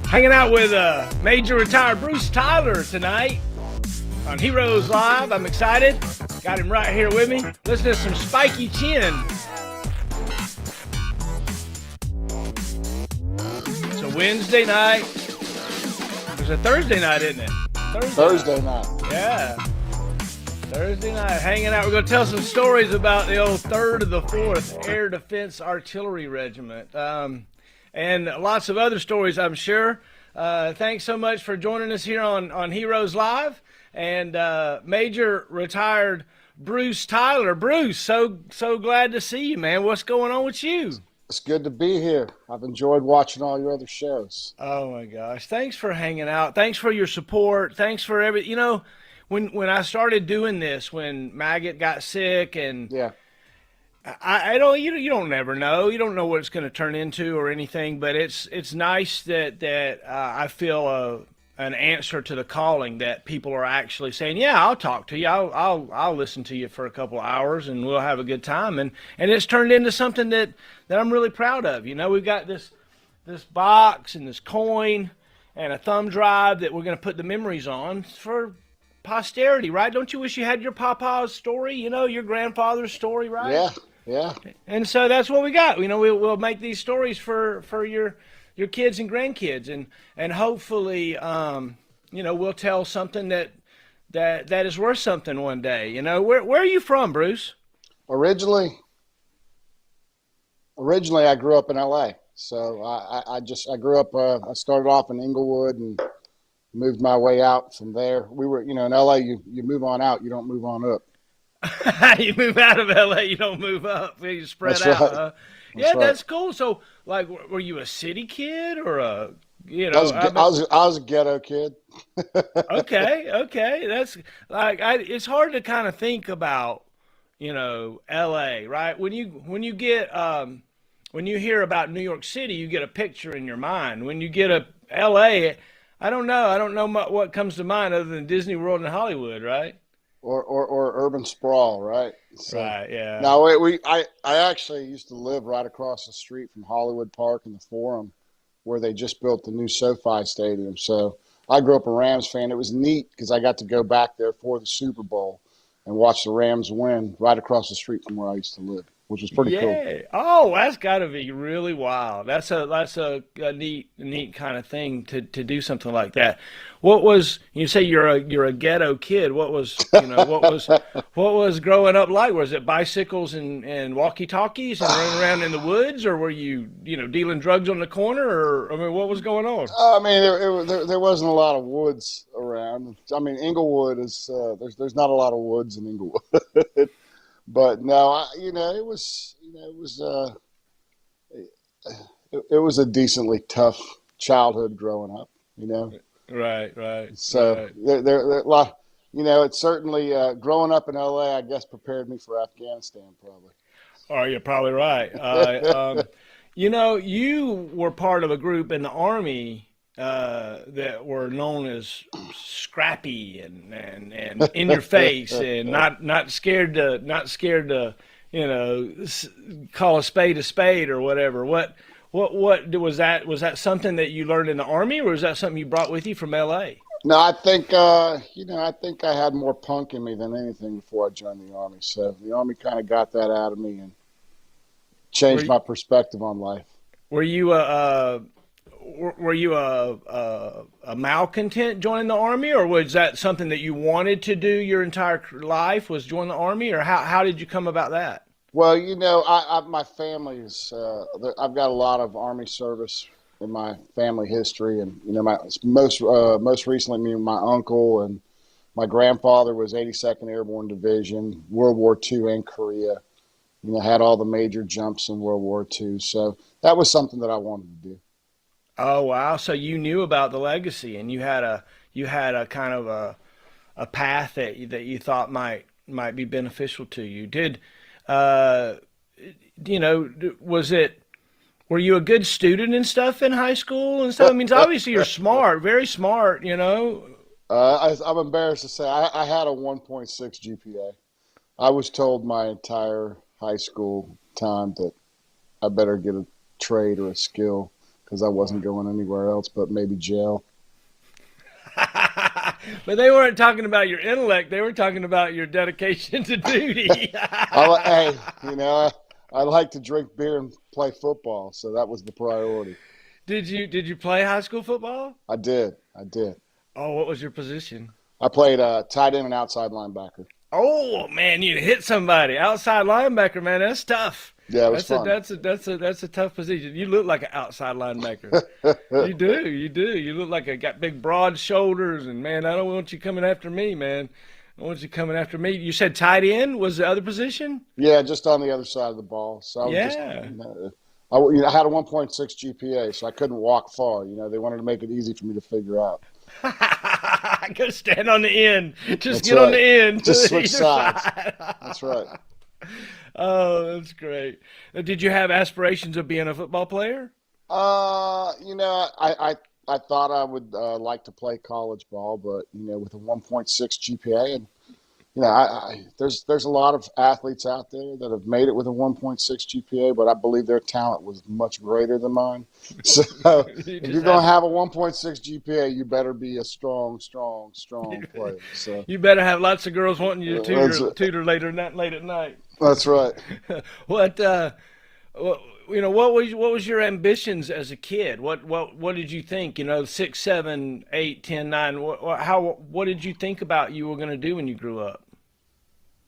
Hanging out with Major retired Bruce Tyler tonight on Heroes Live. I'm excited. Got him right here with me. Listen to some Spiky Chin. It's a Wednesday night. It's a Thursday night, isn't it? Thursday night. Yeah. Thursday night. Hanging out. We're going to tell some stories about the old 3rd of the 4th Air Defense Artillery Regiment. And lots of other stories, I'm sure. Thanks so much for joining us here on Heroes Live. And Major retired Bruce Tyler. Bruce, so glad to see you, man. What's going on with you? It's good to be here. I've enjoyed watching all your other shows. Oh, my gosh. Thanks for hanging out. Thanks for your support. Thanks for everything. You know, when I started doing this, when Maggot got sick and yeah. I don't. You don't never know. You don't know what it's going to turn into or anything. But it's nice that I feel an answer to the calling, that people are actually saying, "Yeah, I'll talk to you. I'll listen to you for a couple of hours, and we'll have a good time." And it's turned into something that I'm really proud of. You know, we've got this box and this coin and a thumb drive that we're going to put the memories on for posterity, right? Don't you wish you had your papa's story? You know, your grandfather's story, right? Yeah. Yeah. And so that's what we got. You know, we'll make these stories for your kids and grandkids, and hopefully, you know, we'll tell something that is worth something one day. You know, where are you from, Bruce? Originally, I grew up in LA. So I grew up. I started off in Inglewood and moved my way out from there. We were, in LA. You move on out. You don't move on up. You move out of LA, you don't move up. You spread That's out. right. Huh? That's Yeah, right. that's cool. So, like, were you a city kid or a, I was a ghetto kid. Okay. That's like it's hard to kind of think about, LA, right? When you get when you hear about New York City, you get a picture in your mind. When you get a LA, I don't know what comes to mind other than Disney World and Hollywood, right? Or urban sprawl, right? So, Right, yeah. no, I actually used to live right across the street from Hollywood Park and the Forum, where they just built the new SoFi Stadium. So I grew up a Rams fan. It was neat because I got to go back there for the Super Bowl and watch the Rams win right across the street from where I used to live, which was pretty cool. Yeah. Oh, that's got to be really wild. That's a neat kind of thing to do something like that. What was, you say you're a ghetto kid? What was what was growing up like? Was it bicycles and walkie talkies and running around in the woods, or were you dealing drugs on the corner, or I mean, what was going on? I mean, there wasn't a lot of woods around. I mean, Inglewood is there's not a lot of woods in Inglewood. But no, it was a decently tough childhood growing up, Right. So Right. there a lot, it's certainly growing up in LA, I guess, prepared me for Afghanistan, probably. Oh, you're probably right. You were part of a group in the Army that were known as scrappy and in your face and not scared to call a spade or whatever. What was that? Was that something that you learned in the Army, or was that something you brought with you from LA? No, I think I had more punk in me than anything before I joined the Army. So the Army kind of got that out of me and changed my perspective on life. Were you a malcontent joining the Army, or was that something that you wanted to do your entire life, was join the Army, or how did you come about that? Well, my family is, I've got a lot of Army service in my family history. And, my most recently, me and my uncle and my grandfather was 82nd Airborne Division, World War II and Korea, had all the major jumps in World War II. So that was something that I wanted to do. Oh, wow. So you knew about the legacy, and you had a kind of a path that you thought might be beneficial to you. Were you a good student and stuff in high school and stuff? I mean, obviously you're smart, very smart, I'm embarrassed to say I had a 1.6 GPA. I was told my entire high school time that I better get a trade or a skill because I wasn't going anywhere else but maybe jail. But they weren't talking about your intellect. They were talking about your dedication to duty. Hey, I like to drink beer and play football, so that was the priority. Did you play high school football? I did. I did. Oh, what was your position? I played tight end and outside linebacker. Oh man, you hit somebody. Outside linebacker, man, that's tough. Yeah, it was That's a fun. that's a tough position. You look like an outside linebacker. You do, you do. You look like got big broad shoulders, and man, I don't want you coming after me, man. I want you coming after me. You said tight end was the other position? Yeah, just on the other side of the ball. So I was just, Yeah. I had a 1.6 GPA, so I couldn't walk far. They wanted to make it easy for me to figure out. Go stand on the end. Just That's get on right. the end to Just the switch either sides. side. That's right. Oh, that's great. Did you have aspirations of being a football player? I thought I would like to play college ball, but with a 1.6 GPA, and there's a lot of athletes out there that have made it with a 1.6 GPA, but I believe their talent was much greater than mine. So You if just you're going have to have a 1.6 GPA, you better be a strong, strong, strong player. So you better have lots of girls wanting you to that's tutor later late at night. that's right. What what what was your ambitions as a kid? What did you think? 6, 7, 8, 10, 9. What did you think about you were going to do when you grew up?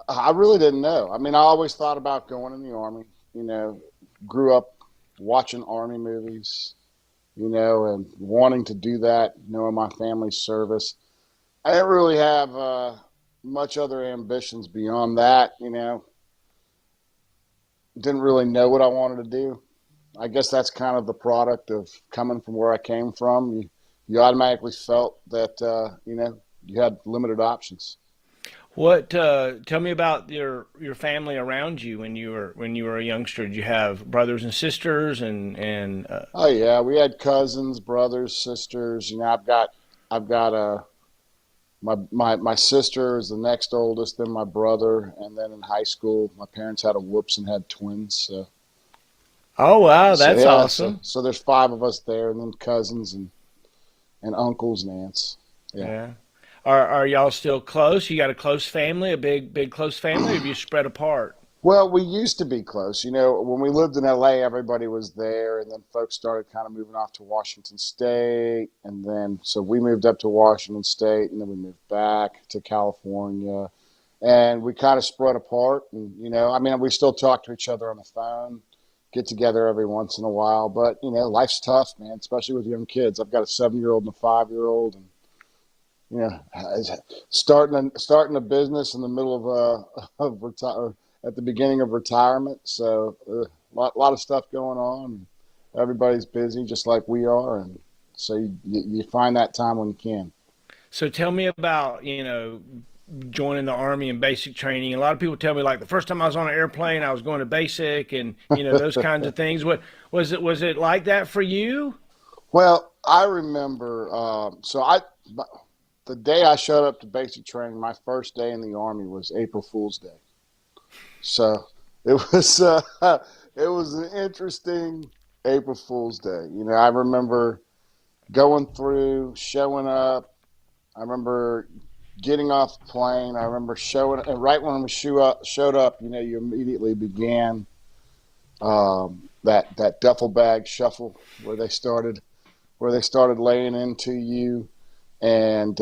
I really didn't know. I mean, I always thought about going in the Army. You know, grew up watching Army movies, and wanting to do that, knowing my family's service. I didn't really have much other ambitions beyond that. Didn't really know what I wanted to do. I guess that's kind of the product of coming from where I came from. You automatically felt that, you had limited options. What tell me about your family around you when you were a youngster? Did you have brothers and sisters and Oh yeah, we had cousins, brothers, sisters. I've got my sister is the next oldest, then my brother, and then in high school, my parents had a whoops and had twins. Oh wow, So that's yeah, so awesome. so there's five of us there, and then cousins and uncles and aunts. Yeah. Yeah. Are y'all still close? You got a close family, a big close family, or have you spread apart? Well, we used to be close. When we lived in LA, everybody was there, and then folks started kind of moving off to Washington State, and then so we moved up to Washington State, and then we moved back to California, and we kind of spread apart. And I mean, we still talk to each other on the phone, get together every once in a while, but life's tough, man, especially with young kids. I've got a 7-year-old and a 5-year-old, and yeah, starting a business in the middle of retire at the beginning of retirement. So lot of stuff going on. Everybody's busy, just like we are, and so you find that time when you can. So tell me about, joining the army and basic training. A lot of people tell me like the first time I was on an airplane, I was going to basic and those kinds of things. What was it like that for you? Well, I remember. The day I showed up to basic training, my first day in the army was April Fool's Day. So it was it was an interesting April Fool's Day. I remember going through, showing up. I remember getting off the plane. I remember showing, and right when we showed up, you immediately began that duffel bag shuffle where they started laying into you, and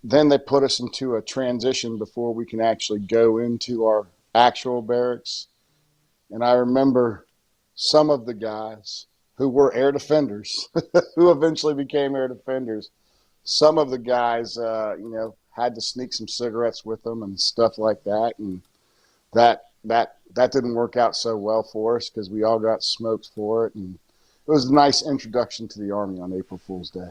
then they put us into a transition before we can actually go into our actual barracks. And I remember some of the guys who were air defenders, who eventually became air defenders. Some of the guys, had to sneak some cigarettes with them and stuff like that, and that didn't work out so well for us because we all got smoked for it. And it was a nice introduction to the Army on April Fool's Day.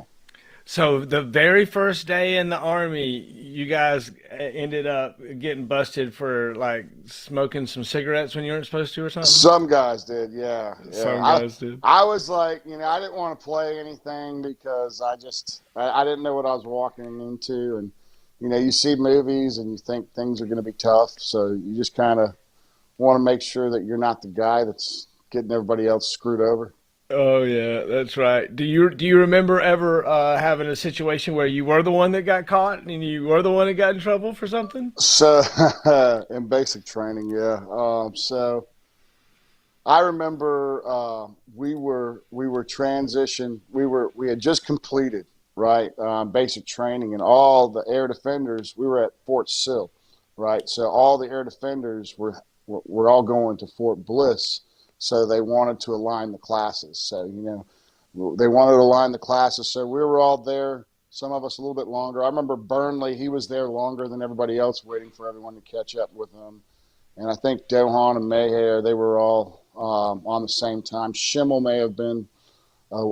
So the very first day in the army, you guys ended up getting busted for like smoking some cigarettes when you weren't supposed to or something? Some guys did, yeah, yeah. Some I guys did. I was like, I didn't want to play anything because I didn't know what I was walking into, and you see movies and you think things are going to be tough, so you just kind of want to make sure that you're not the guy that's getting everybody else screwed over. Oh yeah, that's right. Do you remember ever having a situation where you were the one that got caught and you were the one that got in trouble for something? So in basic training, yeah. So I remember we were transitioned. We had just completed right basic training, and all the air defenders. We were at Fort Sill, right. So all the air defenders were all going to Fort Bliss. So they wanted to align the classes. So they wanted to align the classes. So we were all there. Some of us a little bit longer. I remember Burnley. He was there longer than everybody else, waiting for everyone to catch up with him. And I think Dohan and MAJR, they were all on the same time. Schimmel may have been a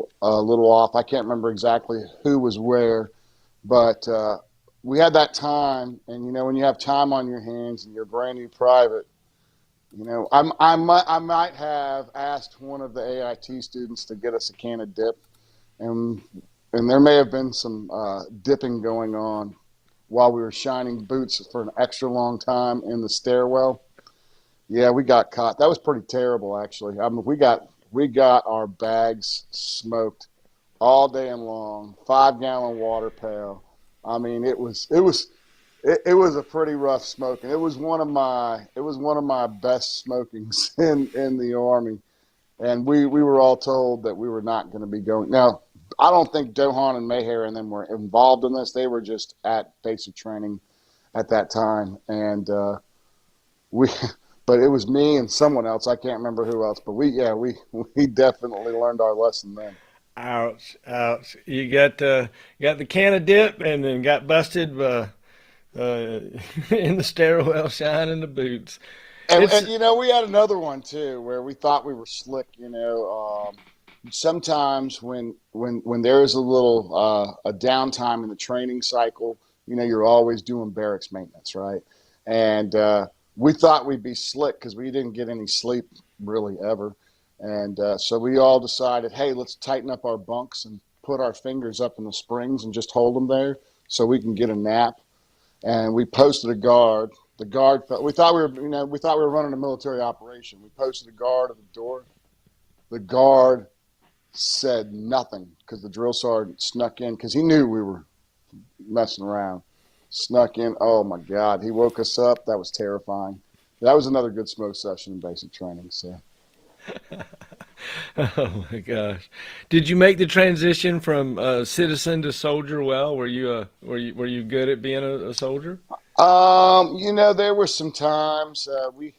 little off. I can't remember exactly who was where, but we had that time. And when you have time on your hands and you're a brand new private, I might have asked one of the AIT students to get us a can of dip, and and there may have been some dipping going on while we were shining boots for an extra long time in the stairwell. Yeah, we got caught. That was pretty terrible, actually. I mean, we got our bags smoked all day and long. 5 gallon water pail. I mean, it was a pretty rough smoking. It was one of my best smokings in the army, and we were all told that we were not going to be going. Now, I don't think Dohan and MAJR and them were involved in this. They were just at basic training at that time, and we but it was me and someone else. I can't remember who else, but we definitely learned our lesson then. Ouch, ouch. You got the can of dip and then got busted uh, in the stairwell shining the boots. And It's we had another one too where we thought we were slick. Sometimes when there is a little a downtime in the training cycle, you're always doing barracks maintenance, right? And we thought we'd be slick because we didn't get any sleep really ever. And so we all decided, hey, let's tighten up our bunks and put our fingers up in the springs and just hold them there so we can get a nap. And we posted a guard. The guard, we thought we were running a military operation. We posted a guard at the door. The guard said nothing because the drill sergeant snuck in because he knew we were messing around. Snuck in. Oh my God, he woke us up. That was terrifying. That was another good smoke session in basic training. So oh my gosh. Did you make the transition from citizen to soldier well? Were you good at being a soldier? there were some times we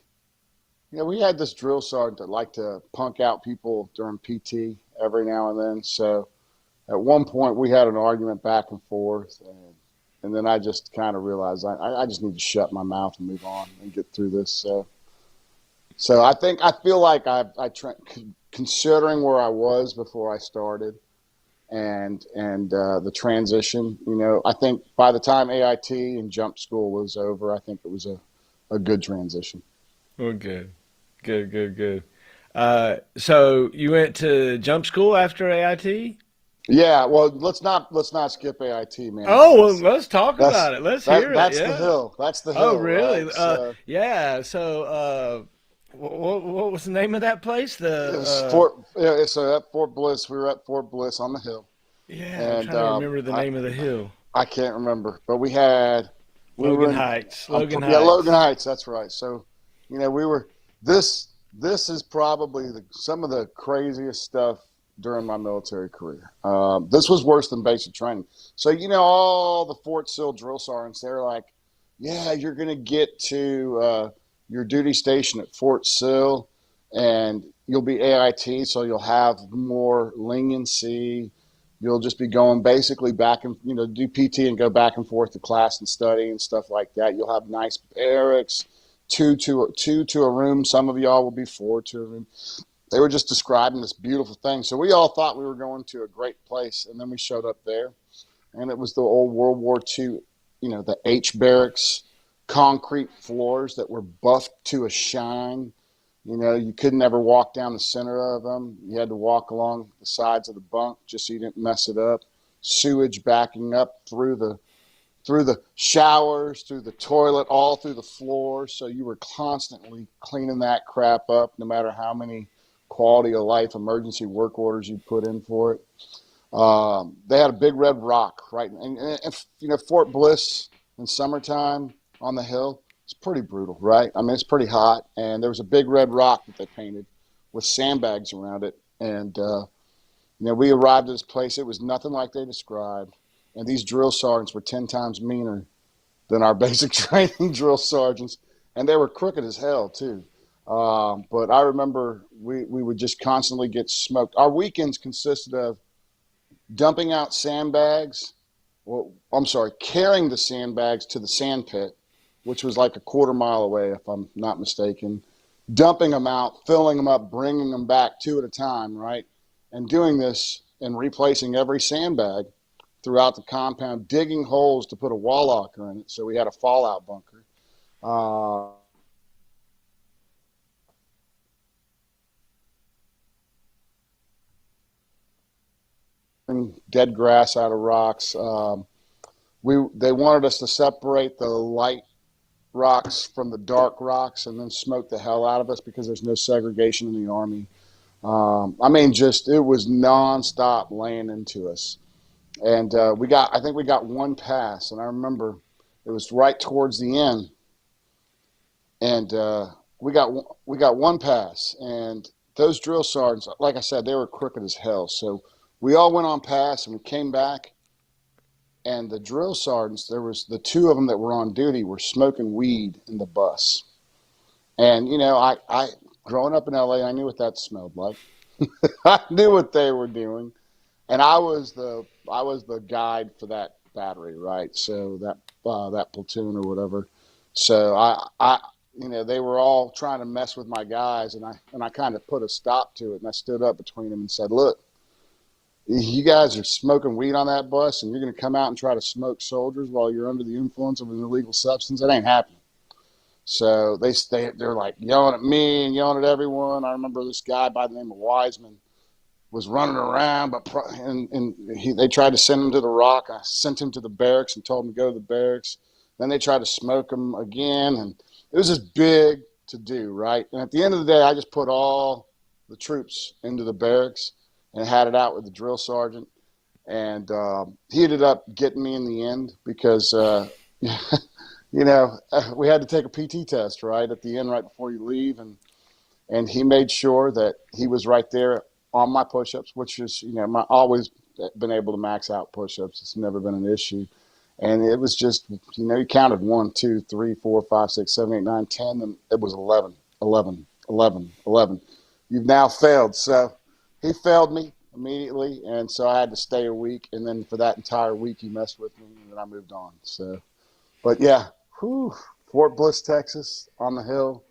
had this drill sergeant that liked to punk out people during PT every now and then. So at one point we had an argument back and forth, and then I just kind of realized I just need to shut my mouth and move on and get through this. So I feel like considering where I was before I started and the transition. I think by the time AIT and jump school was over, I think it was a good transition. Oh, good, good, good, good. So you went to jump school after AIT? Yeah, well, let's not skip AIT, man. Oh, well, let's talk That's about it. Let's hear it. that's the Yeah. hill. That's the Oh, hill, right? really? So Yeah. So, what was the name of that place? it was Fort. Yeah, so at Fort Bliss, we were at Fort Bliss on the hill, Yeah, I'm and trying to remember the name of the hill. I can't remember, but we were Logan in Heights. Logan yeah, Logan Heights. Heights. That's right. So we were this this is probably some of the craziest stuff during my military career. This was worse than basic training. So all the Fort Sill drill sergeants, they're like, yeah, you're going to get to your duty station at Fort Sill, and you'll be AIT, so you'll have more leniency. You'll just be going basically back and do PT and go back and forth to class and study and stuff like that. You'll have nice barracks, two to a room. Some of y'all will be four to a room. They were just describing this beautiful thing. So we all thought we were going to a great place, and then we showed up there, and it was the old World War II, the H barracks, concrete floors that were buffed to a shine. You couldn't ever walk down the center of them. You had to walk along the sides of the bunk just so you didn't mess it up. Sewage backing up through the showers, through the toilet, all through the floor. So you were constantly cleaning that crap up, no matter how many quality of life emergency work orders you put in for it. They had a big red rock, right? And Fort Bliss in summertime on the hill, it's pretty brutal, right? I mean, it's pretty hot. And there was a big red rock that they painted with sandbags around it. And, we arrived at this place. It was nothing like they described. And these drill sergeants were 10 times meaner than our basic training drill sergeants. And they were crooked as hell, too. But I remember we would just constantly get smoked. Our weekends consisted of dumping out sandbags. Well, I'm sorry, carrying the sandbags to the sand pit, which was like a quarter mile away, if I'm not mistaken, dumping them out, filling them up, bringing them back two at a time, right? And doing this and replacing every sandbag throughout the compound, digging holes to put a wall locker in it. So we had a fallout bunker. Dead grass out of rocks. They wanted us to separate the light rocks from the dark rocks and then smoke the hell out of us because there's no segregation in the Army. It was nonstop laying into us. And I think we got one pass. And I remember it was right towards the end. And we got one pass. And those drill sergeants, like I said, they were crooked as hell. So we all went on pass and we came back. And the drill sergeants, there was the two of them that were on duty were smoking weed in the bus. And, I growing up in LA, I knew what that smelled like. I knew what they were doing. And I was the guide for that battery, right? So that platoon or whatever. So they were all trying to mess with my guys, and I kind of put a stop to it, and I stood up between them and said, "Look, you guys are smoking weed on that bus, and you're going to come out and try to smoke soldiers while you're under the influence of an illegal substance. That ain't happening." So they're like yelling at me and yelling at everyone. I remember this guy by the name of Wiseman was running around, they tried to send him to the rock. I sent him to the barracks and told him to go to the barracks. Then they tried to smoke him again, and it was just big to do, right? And at the end of the day, I just put all the troops into the barracks and had it out with the drill sergeant. And he ended up getting me in the end because, we had to take a PT test, right, at the end right before you leave. And he made sure that he was right there on my push-ups, which is, always been able to max out push-ups. It's never been an issue. And it was just, you counted 1, 2, 3, 4, 5, 6, 7, 8, 9, 10, and it was 11, 11, 11, 11. You've now failed. So he failed me immediately, and so I had to stay a week. And then for that entire week, he messed with me, and then I moved on. So, but yeah, Fort Bliss, Texas, on the hill.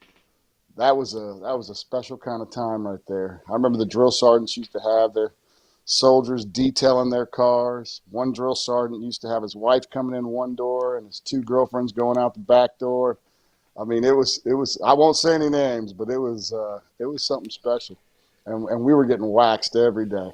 That was a special kind of time right there. I remember the drill sergeants used to have their soldiers detailing their cars. One drill sergeant used to have his wife coming in one door and his two girlfriends going out the back door. I mean, it was. I won't say any names, but it was something special, and we were getting waxed every day.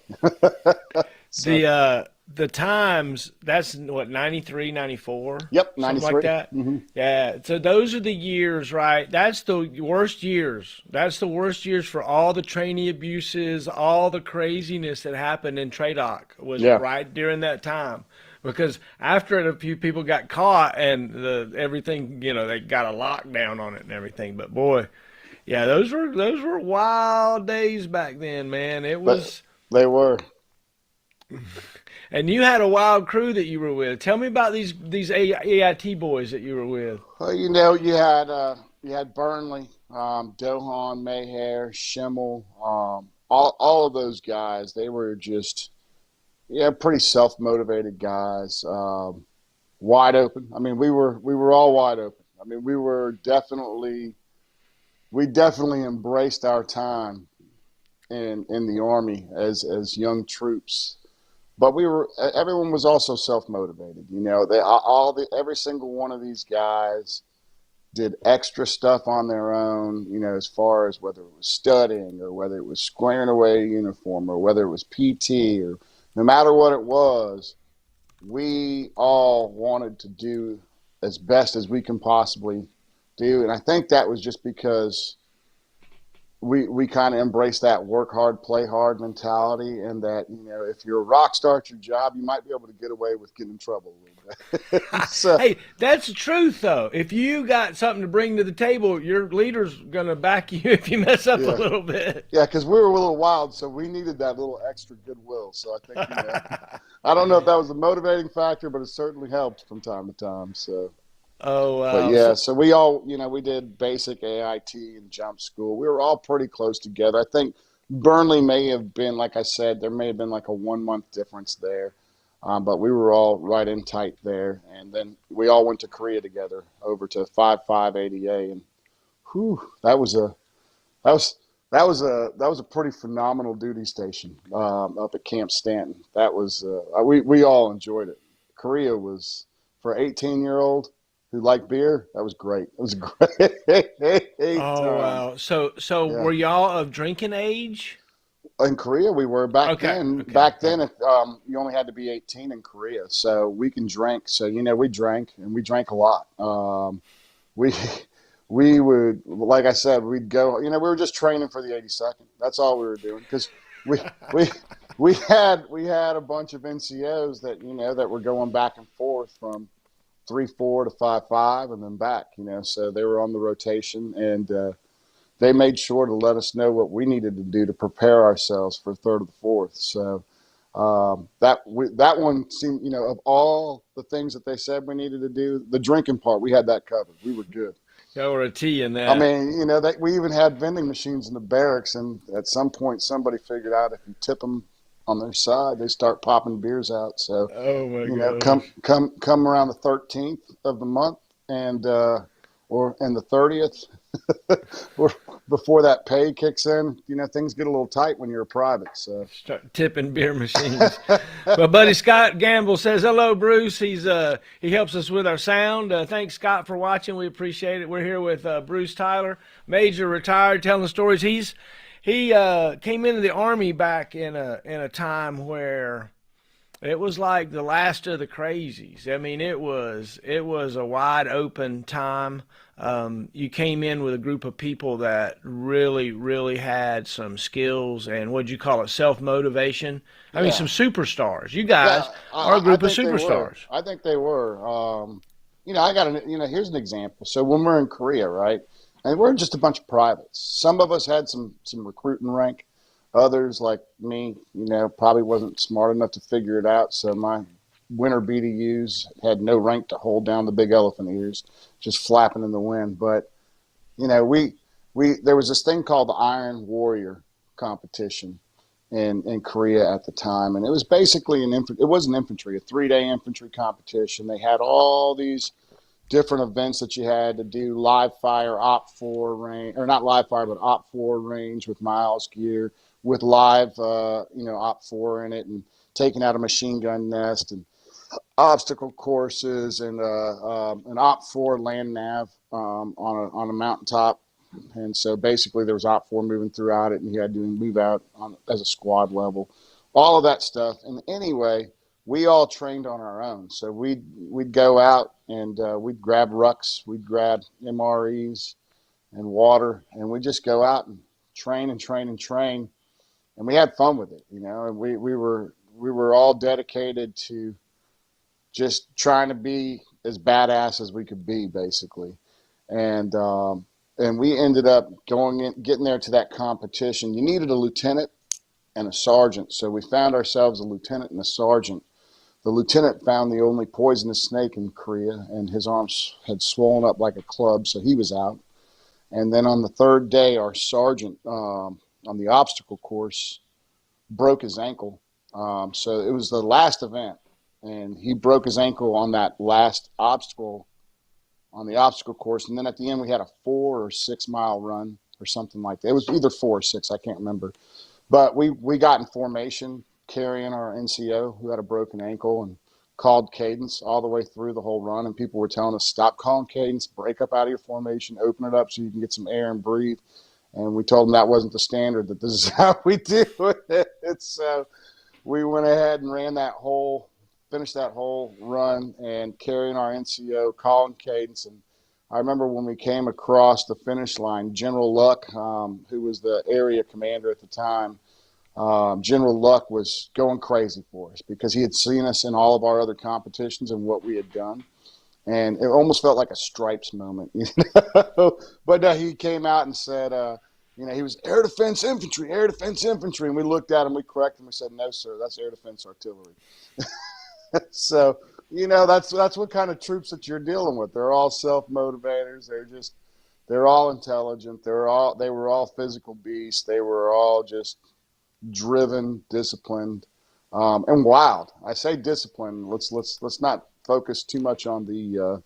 So, The times, that's what, 93, 94, yep, something like 93. that. Mm-hmm. Yeah, so those are the years, right? That's the worst years. That's the worst years for all the trainee abuses, all the craziness that happened in Tradoc was Yeah. right during that time. Because after it, a few people got caught and everything, they got a lockdown on it and everything. But boy, yeah, those were wild days back then, man. It But was. they were. And you had a wild crew that you were with. Tell me about these AIT boys that you were with. Well, you had Burnley, Dohan, MAJR, Schimmel, all of those guys. They were just pretty self motivated guys, wide open. I mean, we were all wide open. I mean, we definitely embraced our time in the Army as young troops. But everyone was also self-motivated. Every single one of these guys did extra stuff on their own, as far as whether it was studying or whether it was squaring away a uniform or whether it was PT or no matter what it was, we all wanted to do as best as we can possibly do. And I think that was just because we kind of embrace that work hard, play hard mentality, and that, if you're a rock star at your job, you might be able to get away with getting in trouble a little bit. So Hey, that's the truth, though. If you got something to bring to the table, your leader's gonna back you if you mess up a yeah, little bit. yeah, because we were a little wild, so we needed that little extra goodwill. So I think, I don't know if that was a motivating factor, but it certainly helped from time to time. So. Oh But wow! yeah, So, so we all, we did basic AIT and jump school. We were all pretty close together. I think Burnley may have been, like I said, there may have been like a 1 month difference there. But we were all right in tight there. And then we all went to Korea together over to 5.5 ADA. And whew, that was, that was a pretty phenomenal duty station up at Camp Stanton. That was, we all enjoyed it. Korea was, for 18-year-old who liked beer, that was great. It was a great oh time. wow! So Yeah. were y'all of drinking age? In Korea, we were back Okay, then. okay, Back then, okay. you only had to be 18 in Korea, so we can drink. So we drank, and we drank a lot. We we would, like I said, we'd go. We were just training for the 82nd. That's all we were doing because we we we had a bunch of NCOs that that were going back and forth from 3-4 to 5-5 and then back. So they were on the rotation, and they made sure to let us know what we needed to do to prepare ourselves for third or the fourth. So that one seemed, of all the things that they said we needed to do, the drinking part, we had that covered. We were good. Y'all were a T in I that. mean, that we even had vending machines in the barracks, and at some point somebody figured out if you tip them on their side, they start popping beers out. So, Oh my come gosh! come around the 13th of the month, and or and the 30th, or before that pay kicks in, things get a little tight when you're a private. So, Start tipping beer machines. My buddy Scott Gamble says hello, Bruce. He helps us with our sound. Thanks, Scott, for watching. We appreciate it. We're here with Bruce Tyler, Major, retired, telling stories. He came into the Army back in a time where it was like the last of the crazies. I mean, it was a wide open time. You came in with a group of people that really, really had some skills and what'd you call it, self motivation. I mean, some yeah, superstars. You guys yeah, are a I group of think they were. superstars. I think they were. I got here's an example. So when we're in Korea, right, and we're just a bunch of privates. Some of us had some recruiting rank. Others, like me, probably wasn't smart enough to figure it out. So my winter BDUs had no rank to hold down the big elephant ears, just flapping in the wind. But we there was this thing called the Iron Warrior competition in Korea at the time, and it was basically it wasn't infantry, a 3-day infantry competition. They had all these different events that you had to do: live fire, op 4 range, or not live fire, but op 4 range with miles gear, with live, op 4 in it, and taking out a machine gun nest, and obstacle courses, and an op 4 land nav on a mountaintop. And so basically there was op 4 moving throughout it, and you had to move out as a squad level, all of that stuff. And anyway, we all trained on our own. So we'd go out, and we'd grab rucks, we'd grab MREs and water, and we'd just go out and train and train and train. And we had fun with it, and we were all dedicated to just trying to be as badass as we could be, basically. And we ended up getting there to that competition. You needed a lieutenant and a sergeant. So we found ourselves a lieutenant and a sergeant. The lieutenant found the only poisonous snake in Korea, and his arms had swollen up like a club, so he was out. And then on the third day, our sergeant on the obstacle course broke his ankle. So it was the last event, and he broke his ankle on that last obstacle on the obstacle course. And then at the end, we had a 4 or 6 mile run or something like that. It was either 4 or 6, I can't remember. But we got in formation, carrying our NCO who had a broken ankle, and called cadence all the way through the whole run. And people were telling us, stop calling cadence, break up out of your formation, open it up so you can get some air and breathe. And we told them that wasn't the standard, that this is how we do it. So we went ahead and finished that whole run, and carrying our NCO, calling cadence, and I remember when we came across the finish line, General Luck, who was the area commander at the time, General Luck was going crazy for us because he had seen us in all of our other competitions and what we had done. And it almost felt like a Stripes moment, you know. But he came out and said, he was air defense infantry, air defense infantry. And we looked at him, we corrected him, we said, no, sir, that's air defense artillery. So, that's what kind of troops that you're dealing with. They're all self-motivators. They're all intelligent. They were all physical beasts. They were all just driven, disciplined, and wild. I say disciplined. Let's not focus too much on the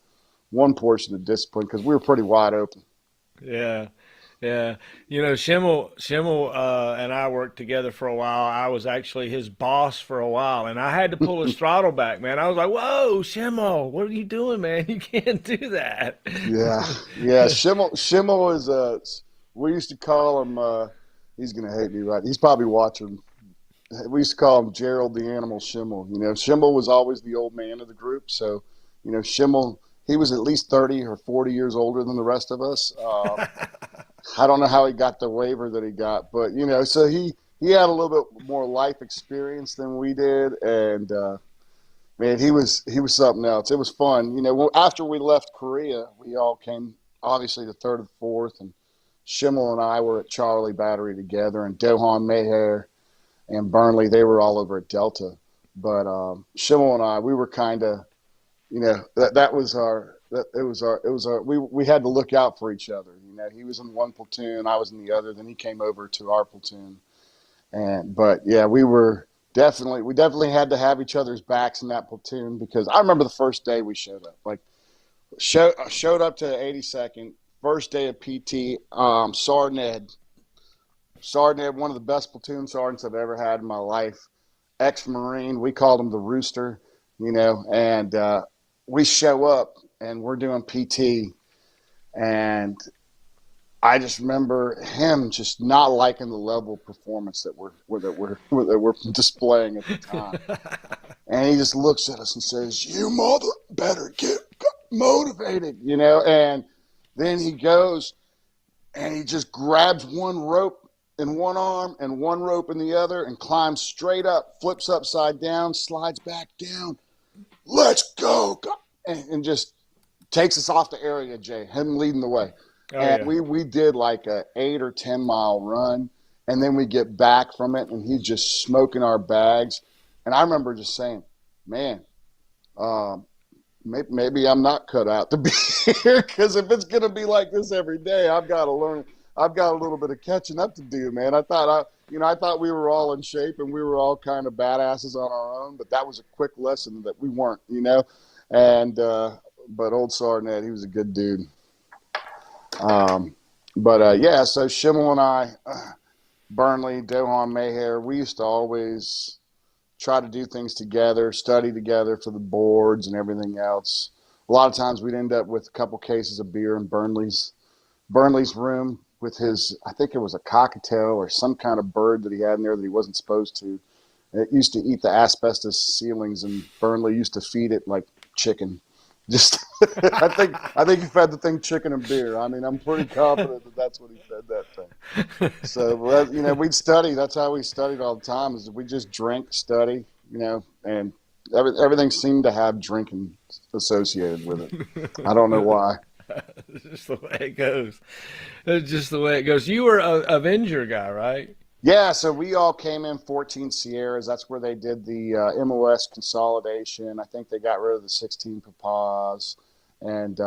one portion of discipline because we were pretty wide open. Yeah. Yeah, Schimmel and I worked together for a while. I was actually his boss for a while, and I had to pull his throttle back, man. I was like, "Whoa, Schimmel, what are you doing, man? You can't do that." Yeah, yeah. Schimmel is we used to call him. He's gonna hate me, right? He's probably watching. We used to call him Gerald the Animal Schimmel. Schimmel was always the old man of the group, so Schimmel. He was at least 30 or 40 years older than the rest of us. I don't know how he got the waiver that he got, but so he had a little bit more life experience than we did, and man, he was something else. It was fun. After we left Korea, we all came obviously the third and fourth, and Schimmel and I were at Charlie Battery together, and Dohan MAJR and Burnley, they were all over at Delta. But Schimmel and I, we were kind of, that was our. We had to look out for each other. He was in one platoon, I was in the other. Then he came over to our platoon, but yeah, we definitely had to have each other's backs in that platoon because I remember the first day we showed up. Showed up to 82nd, first day of PT. Sergeant Ed, one of the best platoon sergeants I've ever had in my life. Ex-Marine, we called him the Rooster, and we show up and we're doing PT, and I just remember him just not liking the level of performance that we're displaying at the time, and he just looks at us and says, "You mother better get motivated," and then he goes and he just grabs one rope in one arm and one rope in the other and climbs straight up, flips upside down, slides back down. Let's go, and just takes us off the area, Jay, him leading the way. Oh And yeah. we did like a 8 or 10 mile run, and then we get back from it, and he's just smoking our bags. And I remember just saying, man, maybe I'm not cut out to be here, because if it's going to be like this every day, I've got to learn. I've got a little bit of catching up to do, man. I thought we were all in shape and we were all kind of badasses on our own, but that was a quick lesson that we weren't, And but old Sergeant Ed, he was a good dude. Yeah, so Schimmel and I, Burnley, Dohan MAJR, we used to always try to do things together, study together for the boards and everything else. A lot of times we'd end up with a couple cases of beer in Burnley's room with his, I think it was a cockatiel or some kind of bird that he had in there that he wasn't supposed to. It used to eat the asbestos ceilings, and Burnley used to feed it like chicken. Just, I think he fed the thing chicken and beer. I mean, I'm pretty confident that that's what he fed that thing. So, we'd study. That's how we studied all the time. Is we just drink, study, and everything seemed to have drinking associated with it. I don't know why. It's just the way it goes. It's just the way it goes. You were a Avenger guy, right? Yeah, so we all came in 14 Sierras. That's where they did the MOS consolidation. I think they got rid of the 16 Papas and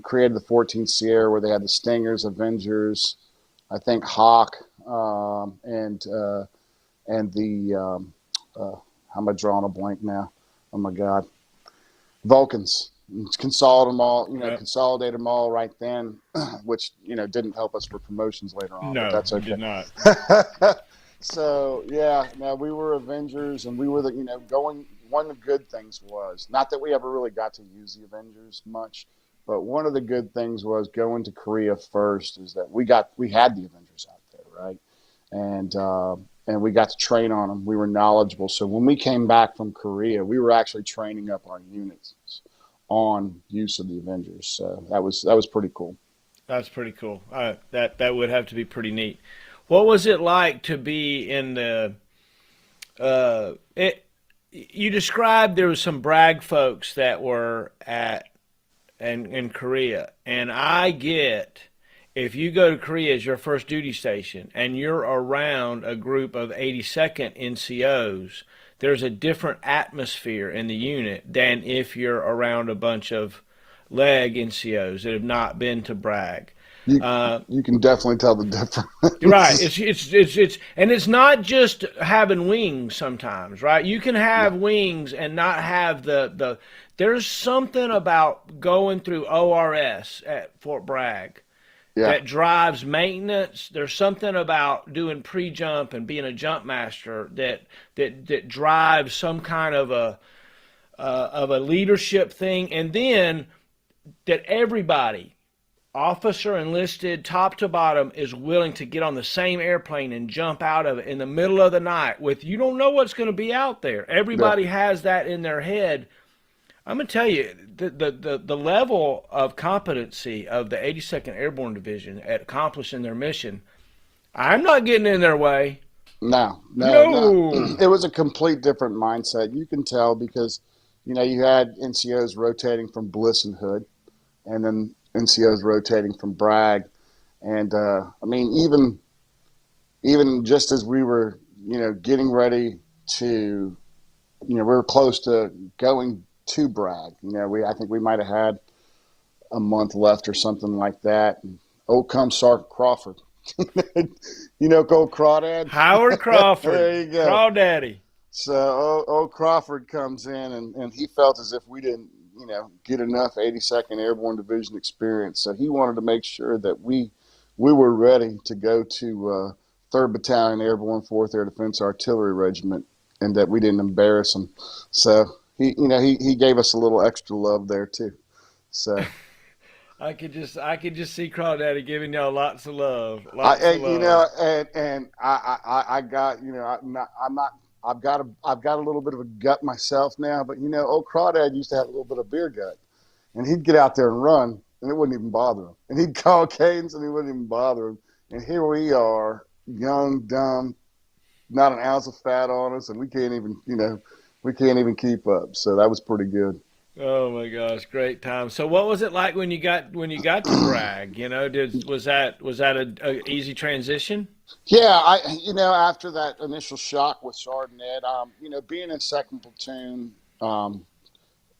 created the 14 Sierra, where they had the Stingers, Avengers, I think Hawk, and the how am I drawing a blank now? Oh my God, Vulcans. Yep. Consolidated them all right then, which didn't help us for promotions later on, but No, that's you okay. did not. So yeah, now we were Avengers, and we were going. One of the good things was not that we ever really got to use the Avengers much, but one of the good things was going to Korea first. Is that we had the Avengers out there, right? And we got to train on them. We were knowledgeable, so when we came back from Korea, we were actually training up our units on use of the Avengers. So that was pretty cool. That's pretty cool. That would have to be pretty neat. What was it like to be in the it? You described there was some brag folks that were at and in Korea, and I get if you go to Korea as your first duty station and you're around a group of 82nd NCOs, there's a different atmosphere in the unit than if you're around a bunch of leg NCOs that have not been to brag. You Uh, you can definitely tell the Right. difference. And it's not just having wings sometimes, right? You can Yeah, have wings and not have there's something about going through ORS at Fort Bragg yeah. that drives maintenance. There's something about doing pre-jump and being a jump master that drives some kind of a leadership thing, and then that everybody officer enlisted top to bottom is willing to get on the same airplane and jump out of it in the middle of the night with you don't know what's going to be out there. Yeah. Everybody has that in their head. I'm going to tell you the level of competency of the 82nd Airborne Division at accomplishing their mission. I'm not getting in their way. No, no, no. No. It was a complete different mindset. You can tell because, you had NCOs rotating from Bliss and Hood, and then NCOs rotating from Bragg, and I mean, even just as we were, getting ready to, we were close to going to Bragg. I think we might have had a month left or something like that. And old comes Sergeant Crawford. Old Crawdad. Howard Crawford, There you go. Crawdaddy. So old Crawford comes in, and he felt as if we didn't, get enough 82nd Airborne Division experience. So he wanted to make sure that we were ready to go to 3rd Battalion Airborne 4th Air Defense Artillery Regiment, and that we didn't embarrass him. So he gave us a little extra love there too. So I could just see Crawdaddy giving y'all lots of love, I, lots of love. and I got, I've got a little bit of a gut myself now, but old Crawdad used to have a little bit of beer gut, and he'd get out there and run, and it wouldn't even bother him, and he'd call cadence, and he wouldn't even bother him, and here we are, young, dumb, not an ounce of fat on us, and we can't even keep up. So that was pretty good. Oh my gosh, great time. So what was it like when you got to Bragg? Was that a easy transition? Yeah, after that initial shock with Sergeant Ed, being in second platoon,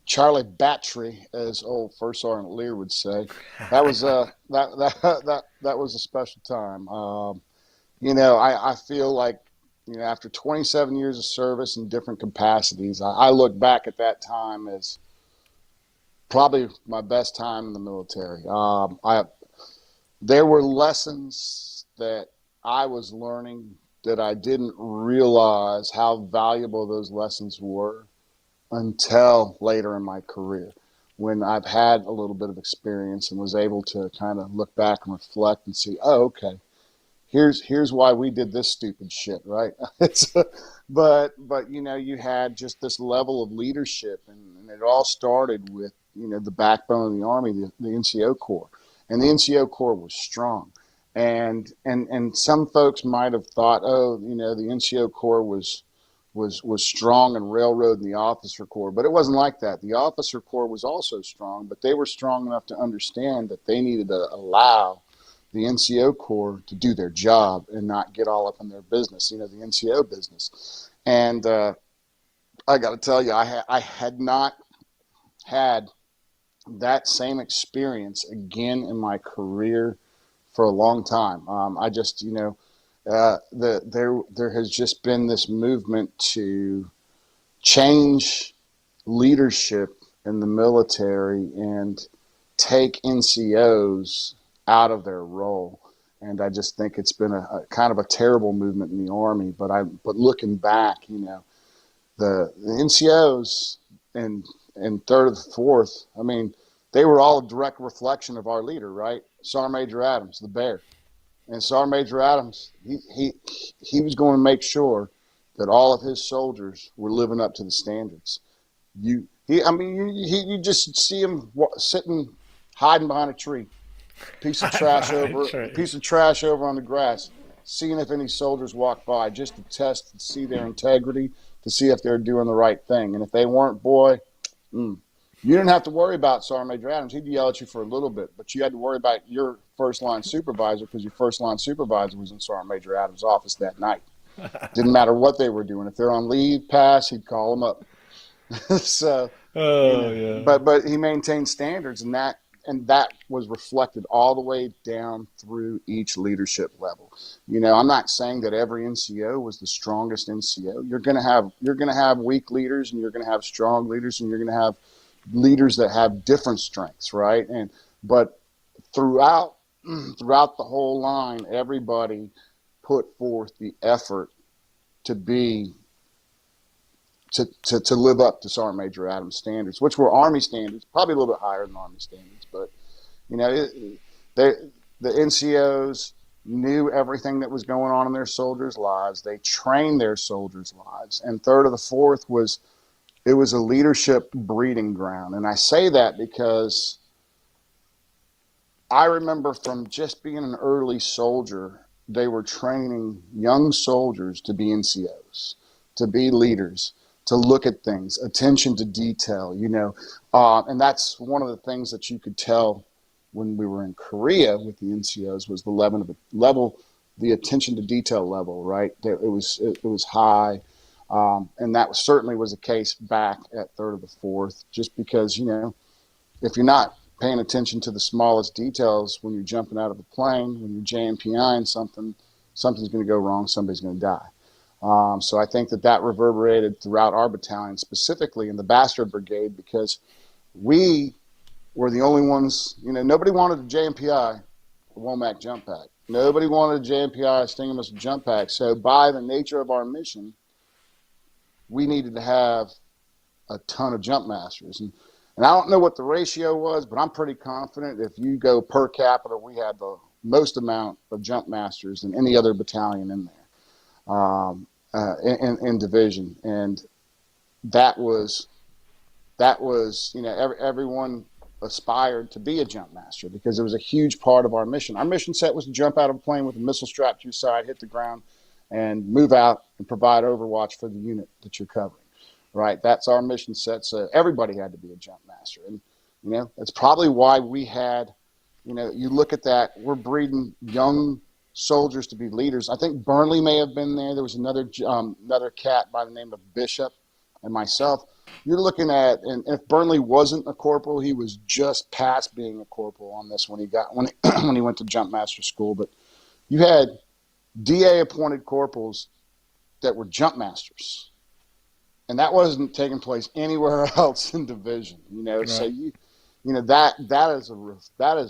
Charlie Battery, as old First Sergeant Lear would say, that was that was a special time. I feel like after 27 years of service in different capacities, I look back at that time as probably my best time in the military. There were lessons that I was learning that I didn't realize how valuable those lessons were until later in my career, when I've had a little bit of experience and was able to kind of look back and reflect and see, oh, okay, here's why we did this stupid shit, right? But you had just this level of leadership, and it all started with the backbone of the Army, the NCO Corps, and the NCO Corps was strong. And some folks might have thought, oh, the NCO Corps was strong and railroad in the officer corps, but it wasn't like that. The officer corps was also strong, but they were strong enough to understand that they needed to allow the NCO Corps to do their job and not get all up in their business, the NCO business. And I got to tell you, I had not had that same experience again in my career for a long time. I just, there has just been this movement to change leadership in the military and take NCOs out of their role. And I just think it's been a kind of a terrible movement in the Army. But looking back, the NCOs and third or fourth, I mean, they were all a direct reflection of our leader, right? Sergeant Major Adams, the Bear. And Sergeant Major Adams, he was going to make sure that all of his soldiers were living up to the standards. I mean, you just see him sitting, hiding behind a tree, I'm behind a tree. piece of trash over on the grass, seeing if any soldiers walk by, just to test to see their integrity, to see if they're doing the right thing. And if they weren't, boy, mm, you didn't have to worry about Sergeant Major Adams. He'd yell at you for a little bit, but you had to worry about your first line supervisor, because your first line supervisor was in Sergeant Major Adams' office that night. Didn't matter what they were doing. If they're on leave, pass, he'd call them up. So, Oh yeah. but he maintained standards, and that was reflected all the way down through each leadership level. I'm not saying that every NCO was the strongest NCO. You're gonna have weak leaders, and you're gonna have strong leaders, and you're gonna have leaders that have different strengths, right? But throughout throughout the whole line, everybody put forth the effort to be to live up to Sergeant Major Adams' standards, which were Army standards, probably a little bit higher than Army standards. But you know, they, the NCOs knew everything that was going on in their soldiers' lives. They trained their soldiers' lives, and third of the fourth was it was a leadership breeding ground. And I say that because I remember from just being an early soldier, they were training young soldiers to be NCOs, to be leaders, to look at things, attention to detail, and that's one of the things that you could tell when we were in Korea with the NCOs was the level, the attention to detail level, right? It was high, and that certainly was the case back at third of the fourth, just because if you're not paying attention to the smallest details when you're jumping out of a plane, when you're JMPIing something, something's going to go wrong, somebody's going to die. So I think that reverberated throughout our battalion, specifically in the Bastard Brigade, because we were the only ones, nobody wanted a JMPI, a Womack jump pack. Nobody wanted a JMPI, a Stinging Missile jump pack. So by the nature of our mission, we needed to have a ton of jump masters. And I don't know what the ratio was, but I'm pretty confident if you go per capita, we had the most amount of jump masters than any other battalion in there, in division. And that was everyone aspired to be a jump master because it was a huge part of our mission. Our mission set was to jump out of a plane with a missile strapped to your side, hit the ground, and move out and provide overwatch for the unit that you're covering. Right, that's our mission set. So everybody had to be a jump master, and that's probably why we had, you look at that, we're breeding young soldiers to be leaders. I think Burnley may have been there. There was another cat by the name of Bishop, and myself. You're looking at, and if Burnley wasn't a corporal, he was just past being a corporal on this when he went to jump master school. But you had DA appointed corporals that were jump masters. And that wasn't taking place anywhere else in division, Right. So that is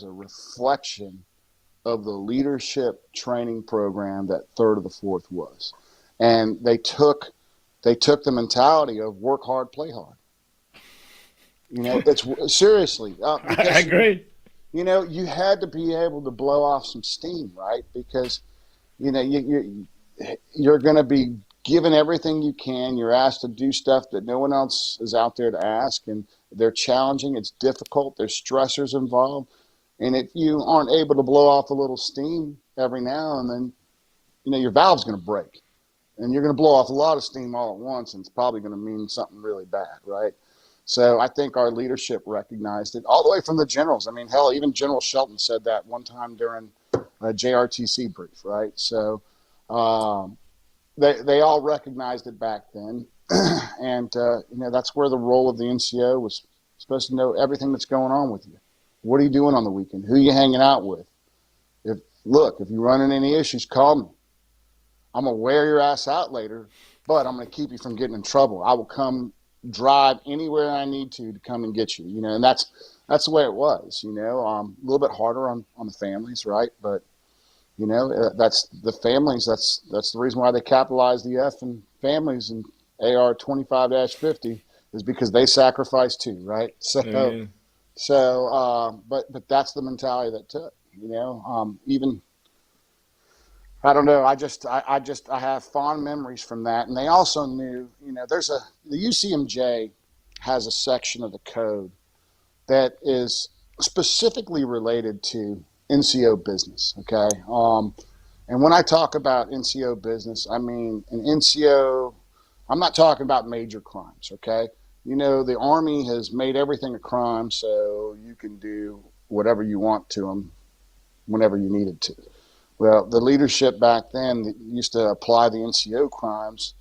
a reflection of the leadership training program that third of the fourth was, and they took the mentality of work hard, play hard. It's seriously because I agree. You had to be able to blow off some steam, right? Because you're going to be given everything you can. You're asked to do stuff that no one else is out there to ask, and they're challenging. It's difficult. There's stressors involved, and if you aren't able to blow off a little steam every now and then, your valve's going to break, and you're going to blow off a lot of steam all at once, and it's probably going to mean something really bad, right? So I think our leadership recognized it all the way from the generals. I mean, hell, even General Shelton said that one time during a JRTC brief, right? So. They all recognized it back then, and that's where the role of the NCO was supposed to know everything that's going on with you. What are you doing on the weekend? Who are you hanging out with? If you run into any issues, call me. I'm gonna wear your ass out later, but I'm gonna keep you from getting in trouble. I will come drive anywhere I need to come and get you. And that's the way it was. A little bit harder on the families, right? But that's the families. That's the reason why they capitalized the F in families and AR 25-50 is because they sacrificed too, right? Amen. But that's the mentality that took. Even I don't know. I have fond memories from that, and they also knew. The UCMJ has a section of the code that is specifically related to NCO business. Okay. And when I talk about NCO business, I mean an NCO, I'm not talking about major crimes. Okay. The Army has made everything a crime, so you can do whatever you want to them whenever you needed to. Well, the leadership back then used to apply the NCO crimes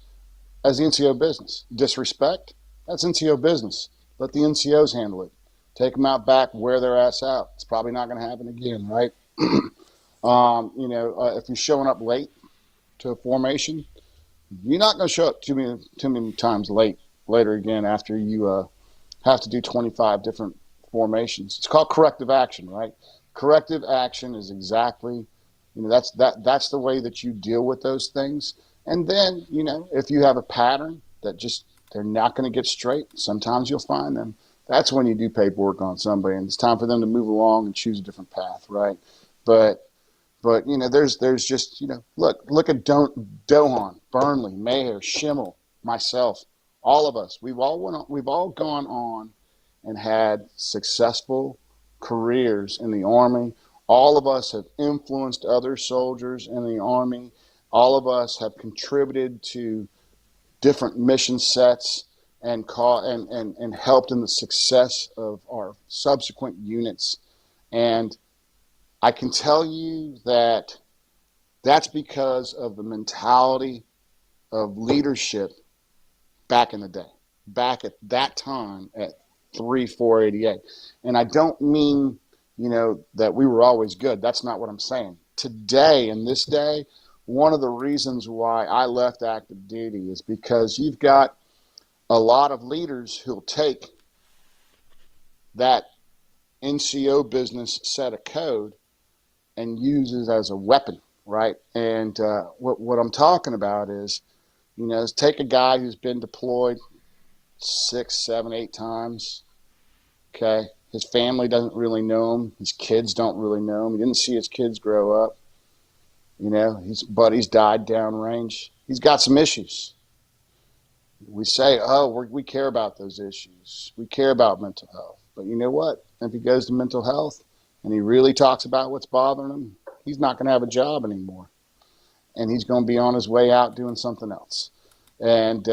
as the NCO business. Disrespect, that's NCO business. Let the NCOs handle it. Take them out back, wear their ass out. It's probably not going to happen again, right? If you're showing up late to a formation, you're not going to show up too many times later again after you have to do 25 different formations. It's called corrective action, right? Corrective action is exactly, that's the way that you deal with those things. And then, if you have a pattern that just they're not going to get straight, sometimes you'll find them. That's when you do paperwork on somebody, and it's time for them to move along and choose a different path, right? But there's just look at Dohan, Burnley, MAJR, Schimmel, myself, all of us. We've all gone on and had successful careers in the Army. All of us have influenced other soldiers in the Army. All of us have contributed to different mission sets and helped in the success of our subsequent units. And I can tell you that that's because of the mentality of leadership back in the day, back at that time at 3-488. And I don't mean, that we were always good. That's not what I'm saying. Today, in this day, one of the reasons why I left active duty is because you've got a lot of leaders who'll take that NCO business set of code and use it as a weapon, right? And what I'm talking about is take a guy who's been deployed 6, 7, 8 times. Okay, his family doesn't really know him. His kids don't really know him. He didn't see his kids grow up. His buddies died downrange. He's got some issues. We say, we care about those issues. We care about mental health. But you know what? If he goes to mental health and he really talks about what's bothering him, he's not going to have a job anymore. And he's going to be on his way out doing something else. And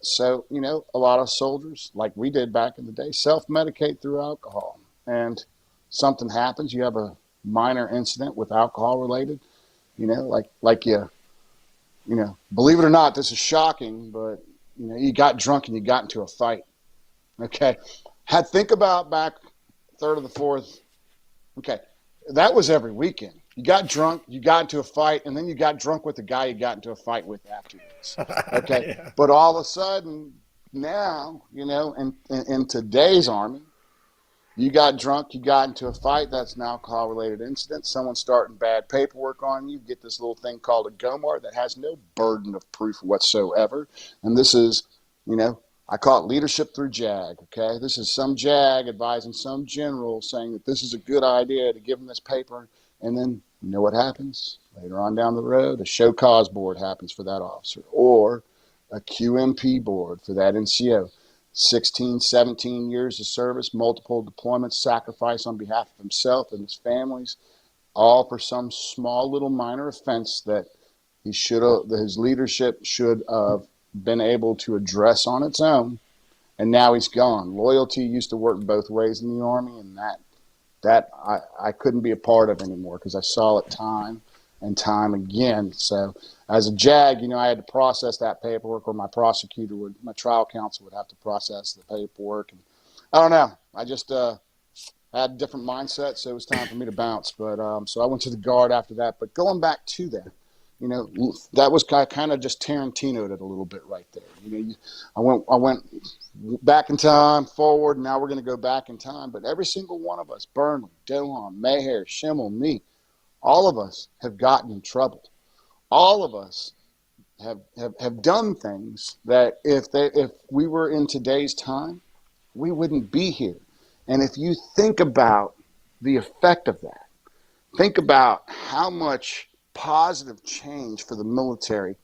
so, a lot of soldiers, like we did back in the day, self-medicate through alcohol. And something happens, you have a minor incident with alcohol related, believe it or not, this is shocking, but, you got drunk and you got into a fight. Okay. Think about back third of the fourth. Okay. That was every weekend. You got drunk, you got into a fight, and then you got drunk with the guy you got into a fight with afterwards. Okay. Yeah. But all of a sudden now, in today's Army, you got drunk, you got into a fight, that's an alcohol-related incident. Someone's starting bad paperwork on you. Get this little thing called a GOMAR that has no burden of proof whatsoever. And this is, I call it leadership through JAG, okay? This is some JAG advising some general saying that this is a good idea to give them this paper. And then, you know what happens? Later on down the road, a show cause board happens for that officer, or a QMP board for that NCO. 16, 17 years of service, multiple deployments, sacrifice on behalf of himself and his families, all for some small little minor offense that his leadership should have been able to address on its own, and now he's gone. Loyalty used to work both ways in the Army, and that I couldn't be a part of anymore because I saw it time and time again. So as a JAG, I had to process that paperwork, or my trial counsel would have to process the paperwork. And I don't know. I just had a different mindset, so it was time for me to bounce. But so I went to the Guard after that. But going back to that, that was kind of just Tarantino'd it a little bit right there. I went back in time, forward, and now we're going to go back in time. But every single one of us, Burnley, Dohan, MAJR, Schimmel, me, all of us have gotten in trouble. All of us have done things that if we were in today's time, we wouldn't be here. And if you think about the effect of that, think about how much positive change for the military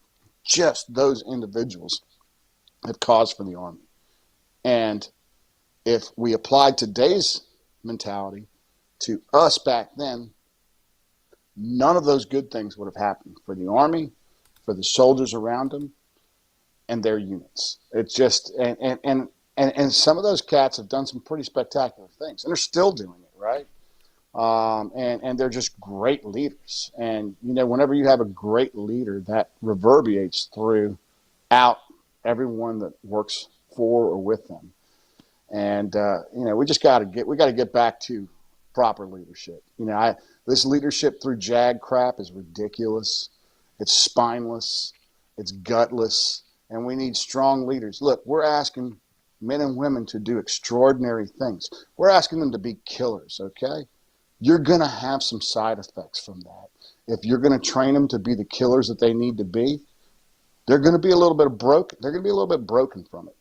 just those individuals have caused for the Army. And If we applied today's mentality to us back then, none of those good things would have happened for the Army, for the soldiers around them, and their units. It's just and some of those cats have done some pretty spectacular things, and they're still doing it, right? And they're just great leaders. And whenever you have a great leader, that reverberates throughout everyone that works for or with them. And we just got to get back to proper leadership. This leadership through JAG crap is ridiculous. It's spineless. It's gutless. And we need strong leaders. Look, we're asking men and women to do extraordinary things. We're asking them to be killers, okay? You're going to have some side effects from that. If you're going to train them to be the killers that they need to be, they're going to be a little bit broken. They're going to be a little bit broken from it.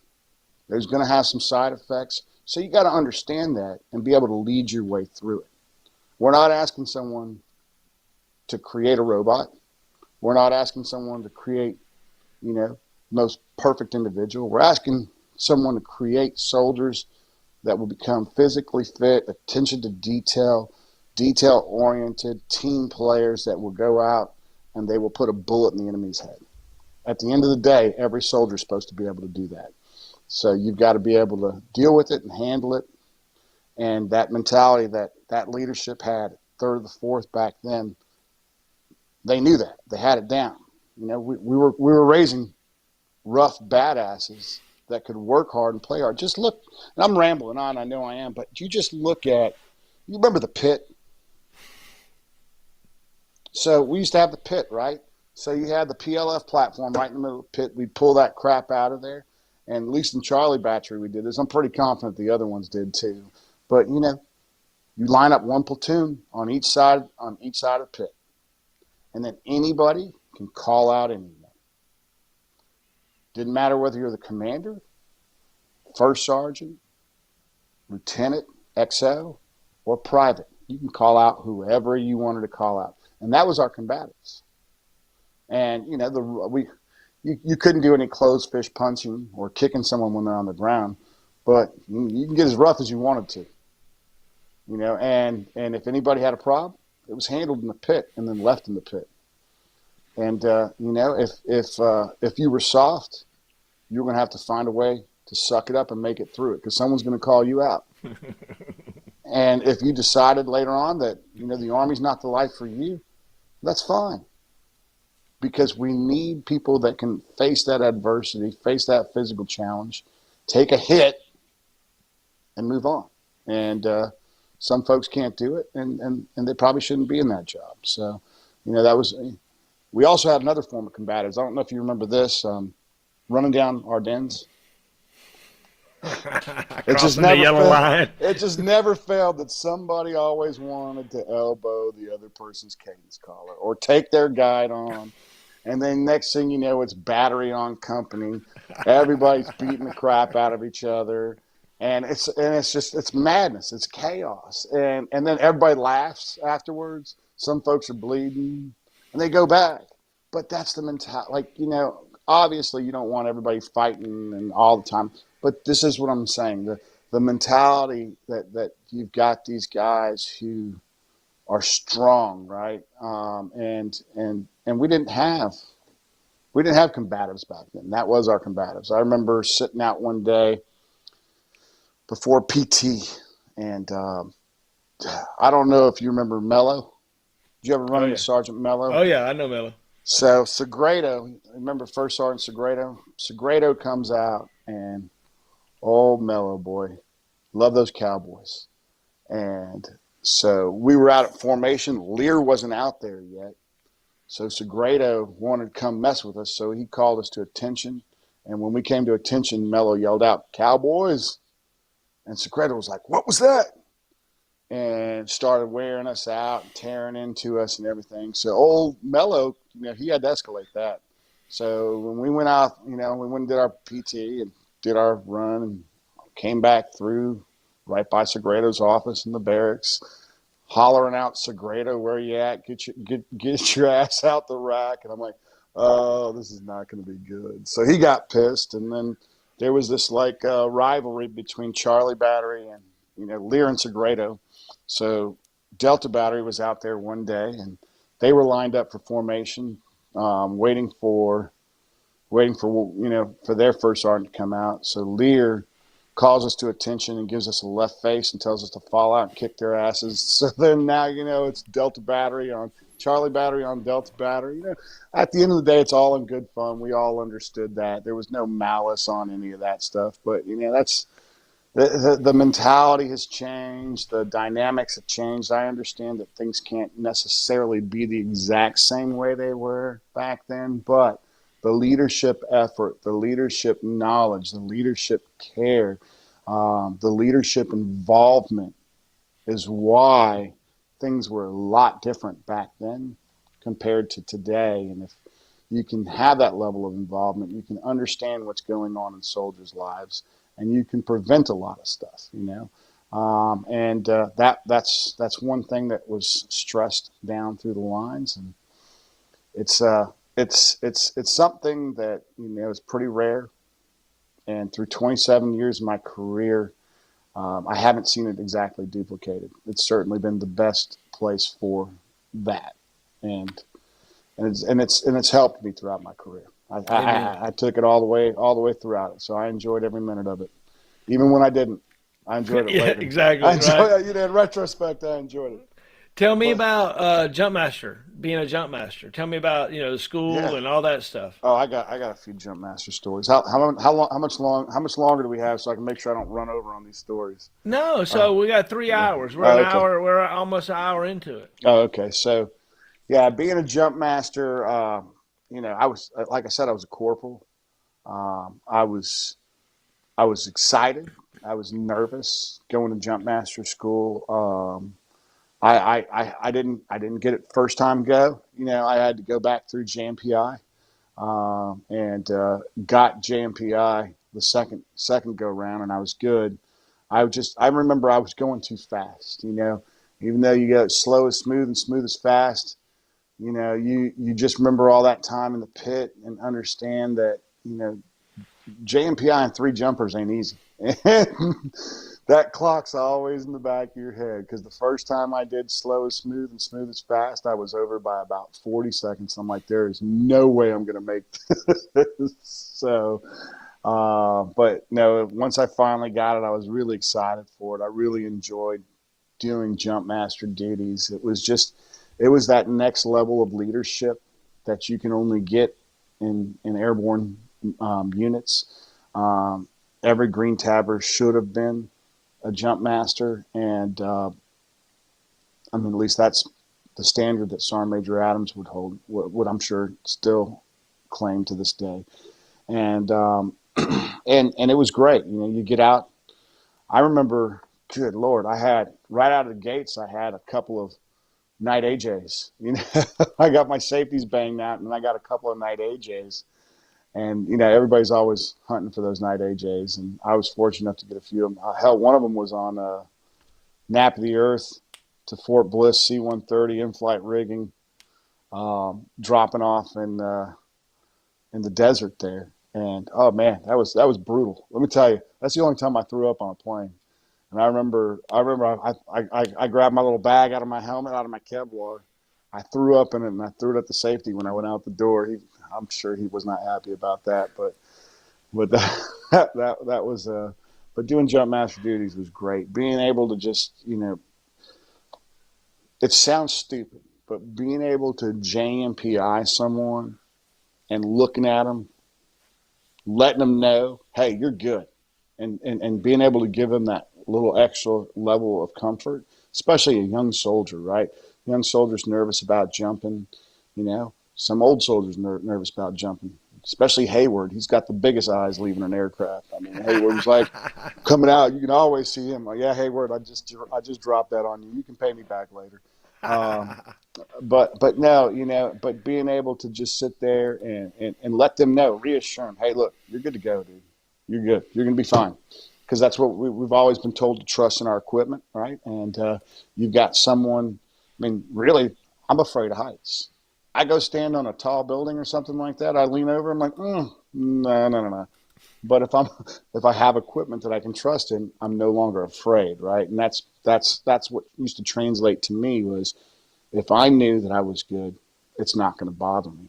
There's going to have some side effects. So you got to understand that and be able to lead your way through it. We're not asking someone to create a robot. We're not asking someone to create, most perfect individual. We're asking someone to create soldiers that will become physically fit, attention to detail-oriented team players that will go out and they will put a bullet in the enemy's head. At the end of the day, every soldier is supposed to be able to do that. So you've got to be able to deal with it and handle it. And that mentality that leadership had, third or the fourth back then, they knew that. They had it down. We were raising rough badasses that could work hard and play hard. Just look, and I'm rambling on, I know I am, but you just look at, you remember the pit? So we used to have the pit, right? So you had the PLF platform right in the middle of the pit. We'd pull that crap out of there. And at least in Charlie Battery we did this. I'm pretty confident the other ones did too. But, you line up one platoon on each side of the pit. And then anybody can call out anyone. Didn't matter whether you're the commander, first sergeant, lieutenant, XO, or private. You can call out whoever you wanted to call out. And that was our combatives. And, you couldn't do any closed fish punching or kicking someone when they're on the ground, but you can get as rough as you wanted to. And if anybody had a problem, it was handled in the pit and then left in the pit. And if you were soft, you were going to have to find a way to suck it up and make it through it because someone's going to call you out. And if you decided later on that the Army's not the life for you, that's fine. Because we need people that can face that adversity, face that physical challenge, take a hit, and move on. And some folks can't do it, and they probably shouldn't be in that job. So, that was. We also had another form of combatives. I don't know if you remember this, running down Ardennes. Crossing the yellow line. It just never failed that somebody always wanted to elbow the other person's cadence collar or take their guide on. And then next thing you know, it's battery on company. Everybody's beating the crap out of each other. And it's madness. It's chaos. And then everybody laughs afterwards. Some folks are bleeding and they go back. But that's the mentality. Obviously you don't want everybody fighting and all the time. But this is what I'm saying. The mentality that you've got these guys who are strong, right? And we didn't have combatives back then. That was our combatives. I remember sitting out one day before PT, and I don't know if you remember Mello. Did you ever run into Sergeant Mello? Oh yeah, I know Mello. So Segredo, remember First Sergeant Segredo? Segredo comes out, and Mello boy, love those Cowboys, and so we were out at formation. Lear wasn't out there yet. So Segredo wanted to come mess with us, so he called us to attention. And when we came to attention, Mello yelled out, "Cowboys!" And Segredo was like, "What was that?" And started wearing us out and tearing into us and everything. So old Mello, he had to escalate that. So when we went out, we went and did our PT and did our run and came back through right by Segredo's office in the barracks, hollering out, "Segredo, where you at? Get your ass out the rack." And I'm like, oh, this is not going to be good. So he got pissed, and then there was this like rivalry between Charlie Battery and Lear and Segredo. So Delta Battery was out there one day, and they were lined up for formation, waiting for for their first sergeant to come out. So Lear calls us to attention and gives us a left face and tells us to fall out and kick their asses. So then now it's Delta Battery on Charlie Battery on Delta Battery. At the end of the day, it's all in good fun. We all understood that there was no malice on any of that stuff. But that's the mentality has changed. The dynamics have changed. I understand that things can't necessarily be the exact same way they were back then, but the leadership effort, the leadership knowledge, the leadership care, the leadership involvement is why things were a lot different back then compared to today. And if you can have that level of involvement, you can understand what's going on in soldiers' lives, and you can prevent a lot of stuff. That's one thing that was stressed down through the lines, and it's it's something that is pretty rare. And through 27 years of my career, I haven't seen it exactly duplicated. It's certainly been the best place for that, and it's helped me throughout my career. Amen. I took it all the way throughout it, so I enjoyed every minute of it, even when I didn't. I enjoyed it Yeah, later. I exactly. Right. enjoyed it. In retrospect, I enjoyed it. Tell me But about jump master, being a jump master. Tell me about the school yeah. and all that stuff. Oh, I got a few jump master stories. How much longer do we have so I can make sure I don't run over on these stories? No, Uh, so we got three yeah. hours. We're Oh, an okay. hour. We're almost an hour into it. Oh, okay. So yeah, being a jump master, I was like I said, I was a corporal. I was excited. I was nervous going to jump master school. I didn't get it first time go. I had to go back through JMPI, and got JMPI the second go round, and I was good. I remember I was going too fast. Even though you go slow as smooth and smooth as fast, you just remember all that time in the pit and understand that JMPI and three jumpers ain't easy. That clock's always in the back of your head, because the first time I did slow as smooth and smooth as fast, I was over by about 40 seconds. I'm like, there is no way I'm going to make this. So, but no, once I finally got it, I was really excited for it. I really enjoyed doing jump master duties. It was that next level of leadership that you can only get in airborne units. Every green tabber should have been a jump master, and I mean, at least that's the standard that Sergeant Major Adams would hold, what I'm sure still claim to this day. And and it was great. You get out. I remember, good Lord, I had right out of the gates, I had a couple of night AJs. I got my safeties banged out, and I got a couple of night AJs. And everybody's always hunting for those night AJs, and I was fortunate enough to get a few of them. Hell, one of them was on Nap of the Earth to Fort Bliss C-130 in-flight rigging, dropping off in the desert there. And oh man, that was brutal. Let me tell you, that's the only time I threw up on a plane. And I grabbed my little bag out of my helmet, out of my Kevlar. I threw up in it, and I threw it at the safety when I went out the door. I'm sure he was not happy about that, but that was but doing jump master duties was great. Being able to just it sounds stupid, but being able to JMPI someone and looking at them, letting them know, hey, you're good, and being able to give them that little extra level of comfort, especially a young soldier, right? Young soldiers nervous about jumping, some old soldiers nervous about jumping, especially Hayward. He's got the biggest eyes leaving an aircraft. I mean, Hayward was like coming out. You can always see him. Like, yeah, Hayward, I just dropped that on you. You can pay me back later. Um, but no, but being able to just sit there and let them know, reassure them, hey, look, you're good to go, dude. You're good. You're going to be fine. Because that's what we've always been told to trust in our equipment, right? And you've got someone, I mean, really, I'm afraid of heights. I go stand on a tall building or something like that. I lean over. I'm like, no, no, no, no. But if I have equipment that I can trust in, I'm no longer afraid, right? And that's what used to translate to me was if I knew that I was good, it's not going to bother me.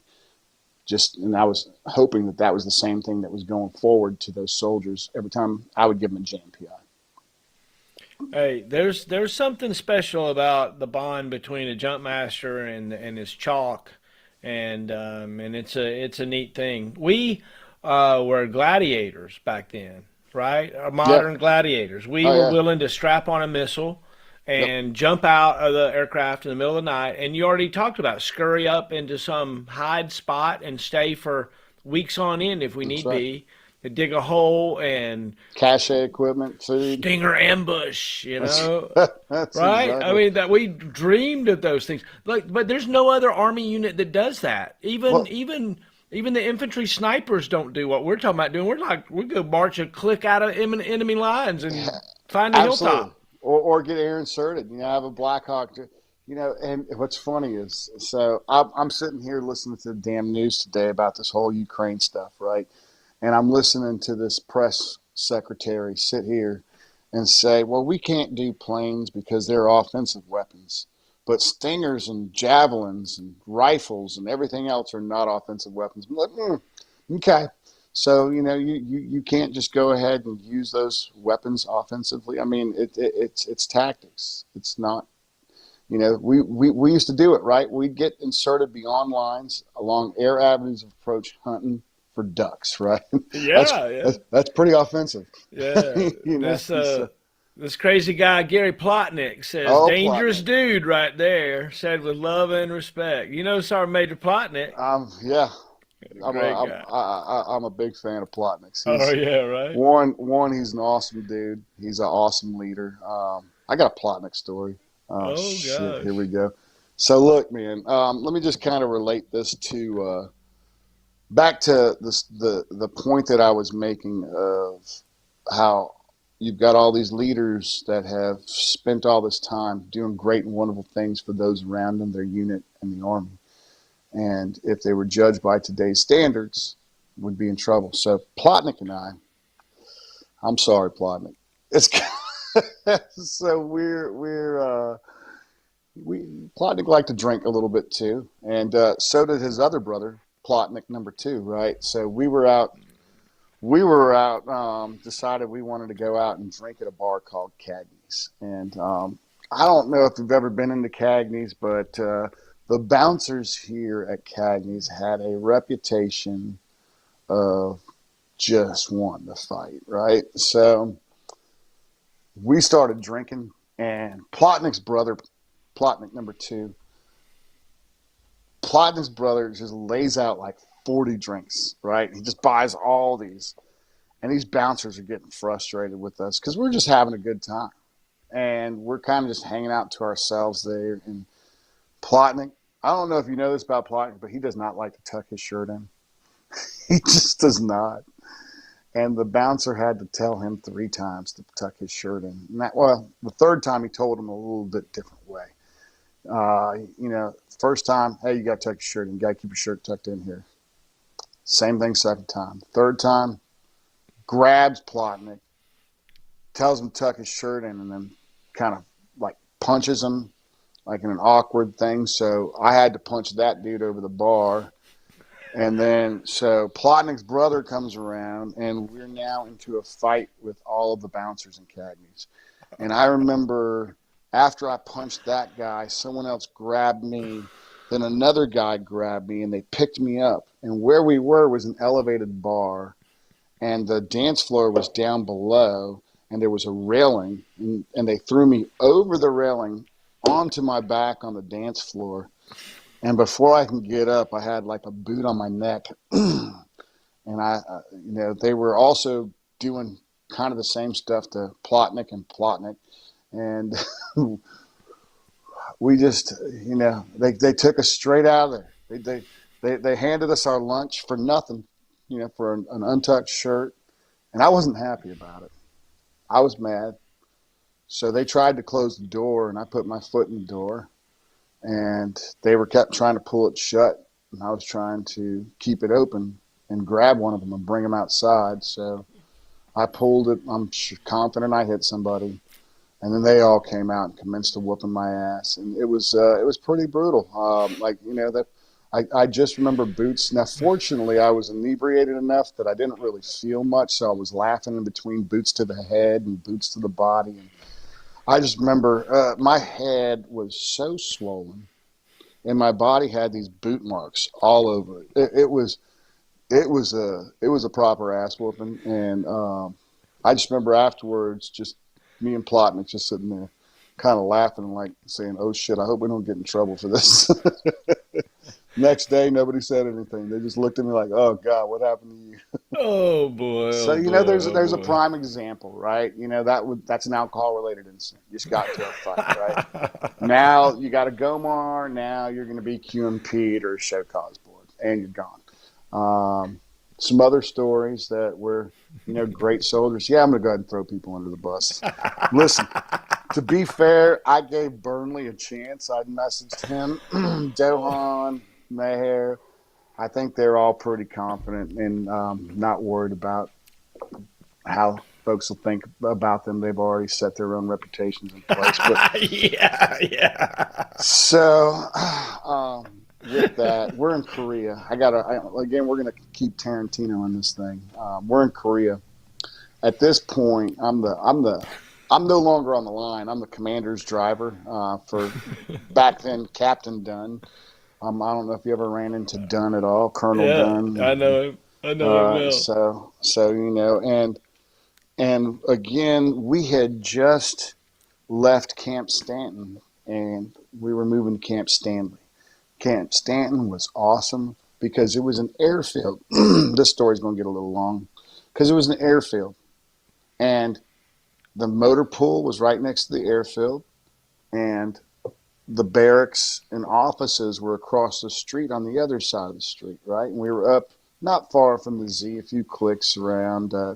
And I was hoping that that was the same thing that was going forward to those soldiers every time I would give them a JMPI. Hey, there's something special about the bond between a jump master and his chalk, and it's a neat thing. We were gladiators back then, right? Yeah. Modern gladiators. We Oh were yeah. willing to strap on a missile Yep. and jump out of the aircraft in the middle of the night. And you already talked about scurry up into some hide spot and stay for weeks on end if we That's need right. be. Dig a hole and Cache equipment, food. stinger ambush, That's that's right? I exactly. mean that we dreamed of those things. Like, but there's no other army unit that does that. Well, Even the infantry snipers don't do what we're talking about doing. We go march a click out of enemy lines and find the absolutely. hilltop. Or get air inserted. I have a Black Hawk. And what's funny is, so I'm sitting here listening to the damn news today about this whole Ukraine stuff, right? And I'm listening to this press secretary sit here and say, well, we can't do planes because they're offensive weapons. But stingers and javelins and rifles and everything else are not offensive weapons. I'm like, okay. So, you can't just go ahead and use those weapons offensively. I mean, it's tactics. It's not, we used to do it, right? We'd get inserted beyond lines along air avenues of approach hunting for ducks, right? that's, Yeah, yeah, that's pretty offensive, yeah. you know. So, This crazy guy Gary Plotnick says, oh, "Dangerous Plotnik. dude right there," said with love and respect. You know, Sergeant Major Plotnick, Yeah, great guy. I'm a big fan of Plotniks. Oh He's yeah, right. he's an awesome dude. He's an awesome leader. I got a Plotnik story. Oh Oh shit, here we gosh. go. So look, man. Let me just kind of relate this to back to the point that I was making of how you've got all these leaders that have spent all this time doing great and wonderful things for those around them, their unit, and the army. And if they were judged by today's standards, would be in trouble. So Plotnik and I'm sorry, Plotnik. It's so we Plotnik liked to drink a little bit too, and so did his other brother, Plotnik number two. Right. So we were out. Decided we wanted to go out and drink at a bar called Cagney's, and I don't know if you've ever been into Cagney's, but the bouncers here at Cagney's had a reputation of just wanting to fight, right? So we started drinking, and Plotnik's brother, Plotnik number two, Plotnik's brother just lays out like 40 drinks, right? He just buys all these, and these bouncers are getting frustrated with us because we're just having a good time, and we're kind of just hanging out to ourselves there. And Plotnik, I don't know if you know this about Plotnik, but he does not like to tuck his shirt in. He just does not. And the bouncer had to tell him 3 times to tuck his shirt in. Well, the third time he told him a little bit different way. First time, hey, you got to tuck your shirt in. You got to keep your shirt tucked in here. Same thing second time. Third time, grabs Plotnik, tells him to tuck his shirt in, and then kind of like punches him like in an awkward thing. So I had to punch that dude over the bar. And then, so Plotnik's brother comes around, and we're now into a fight with all of the bouncers in Cagney's. And I remember after I punched that guy, someone else grabbed me. Then another guy grabbed me, and they picked me up. And where we were was an elevated bar, and the dance floor was down below, and there was a railing, and they threw me over the railing onto my back on the dance floor. And before I can get up, I had like a boot on my neck. And they were also doing kind of the same stuff to Plotnik and Plotnik. And we just, they took us straight out of there. They handed us our lunch for nothing, for an untucked shirt. And I wasn't happy about it. I was mad. So they tried to close the door, and I put my foot in the door. And they were kept trying to pull it shut, and I was trying to keep it open. and grab one of them and bring them outside. So I pulled it. I'm confident I hit somebody. And then they all came out and commenced to whooping my ass, and it was pretty brutal. I just remember boots. Now, fortunately, I was inebriated enough that I didn't really feel much, so I was laughing in between boots to the head and boots to the body. And I just remember my head was so swollen, and my body had these boot marks all over it. It was a proper ass whooping, and I just remember afterwards, just me and Plotnick just sitting there, kind of laughing and like saying, "Oh shit, I hope we don't get in trouble for this." Next day, nobody said anything. They just looked at me like, "Oh God, what happened to you?" Oh boy, So oh boy, oh there's a boy. prime example, right? That's an alcohol related incident. You just got into a fight, right? Now you got a Gomar. Now you're going to be QMP'd or show cause board, and you're gone. Some other stories that were, great soldiers. Yeah, I'm going to go ahead and throw people under the bus. Listen, to be fair, I gave Burnley a chance. I messaged him, Dohan, MAJR. I think they're all pretty confident and not worried about how folks will think about them. They've already set their own reputations in place. But Yeah, yeah. so, with that, we're in Korea. Again, we're gonna keep Tarantino in this thing. We're in Korea. At this point, I'm no longer on the line. I'm the commander's driver for back then Captain Dunn. I don't know if you ever ran into Dunn at all, Colonel Yeah, I Dunn. know him. I know him well. So and again, we had just left Camp Stanton, and we were moving to Camp Stanley. Camp Stanton was awesome because it was an airfield. This story's going to get a little long because it was an airfield, and the motor pool was right next to the airfield, and the barracks and offices were across the street on the other side of the street, right? And we were up not far from the Z, a few clicks around a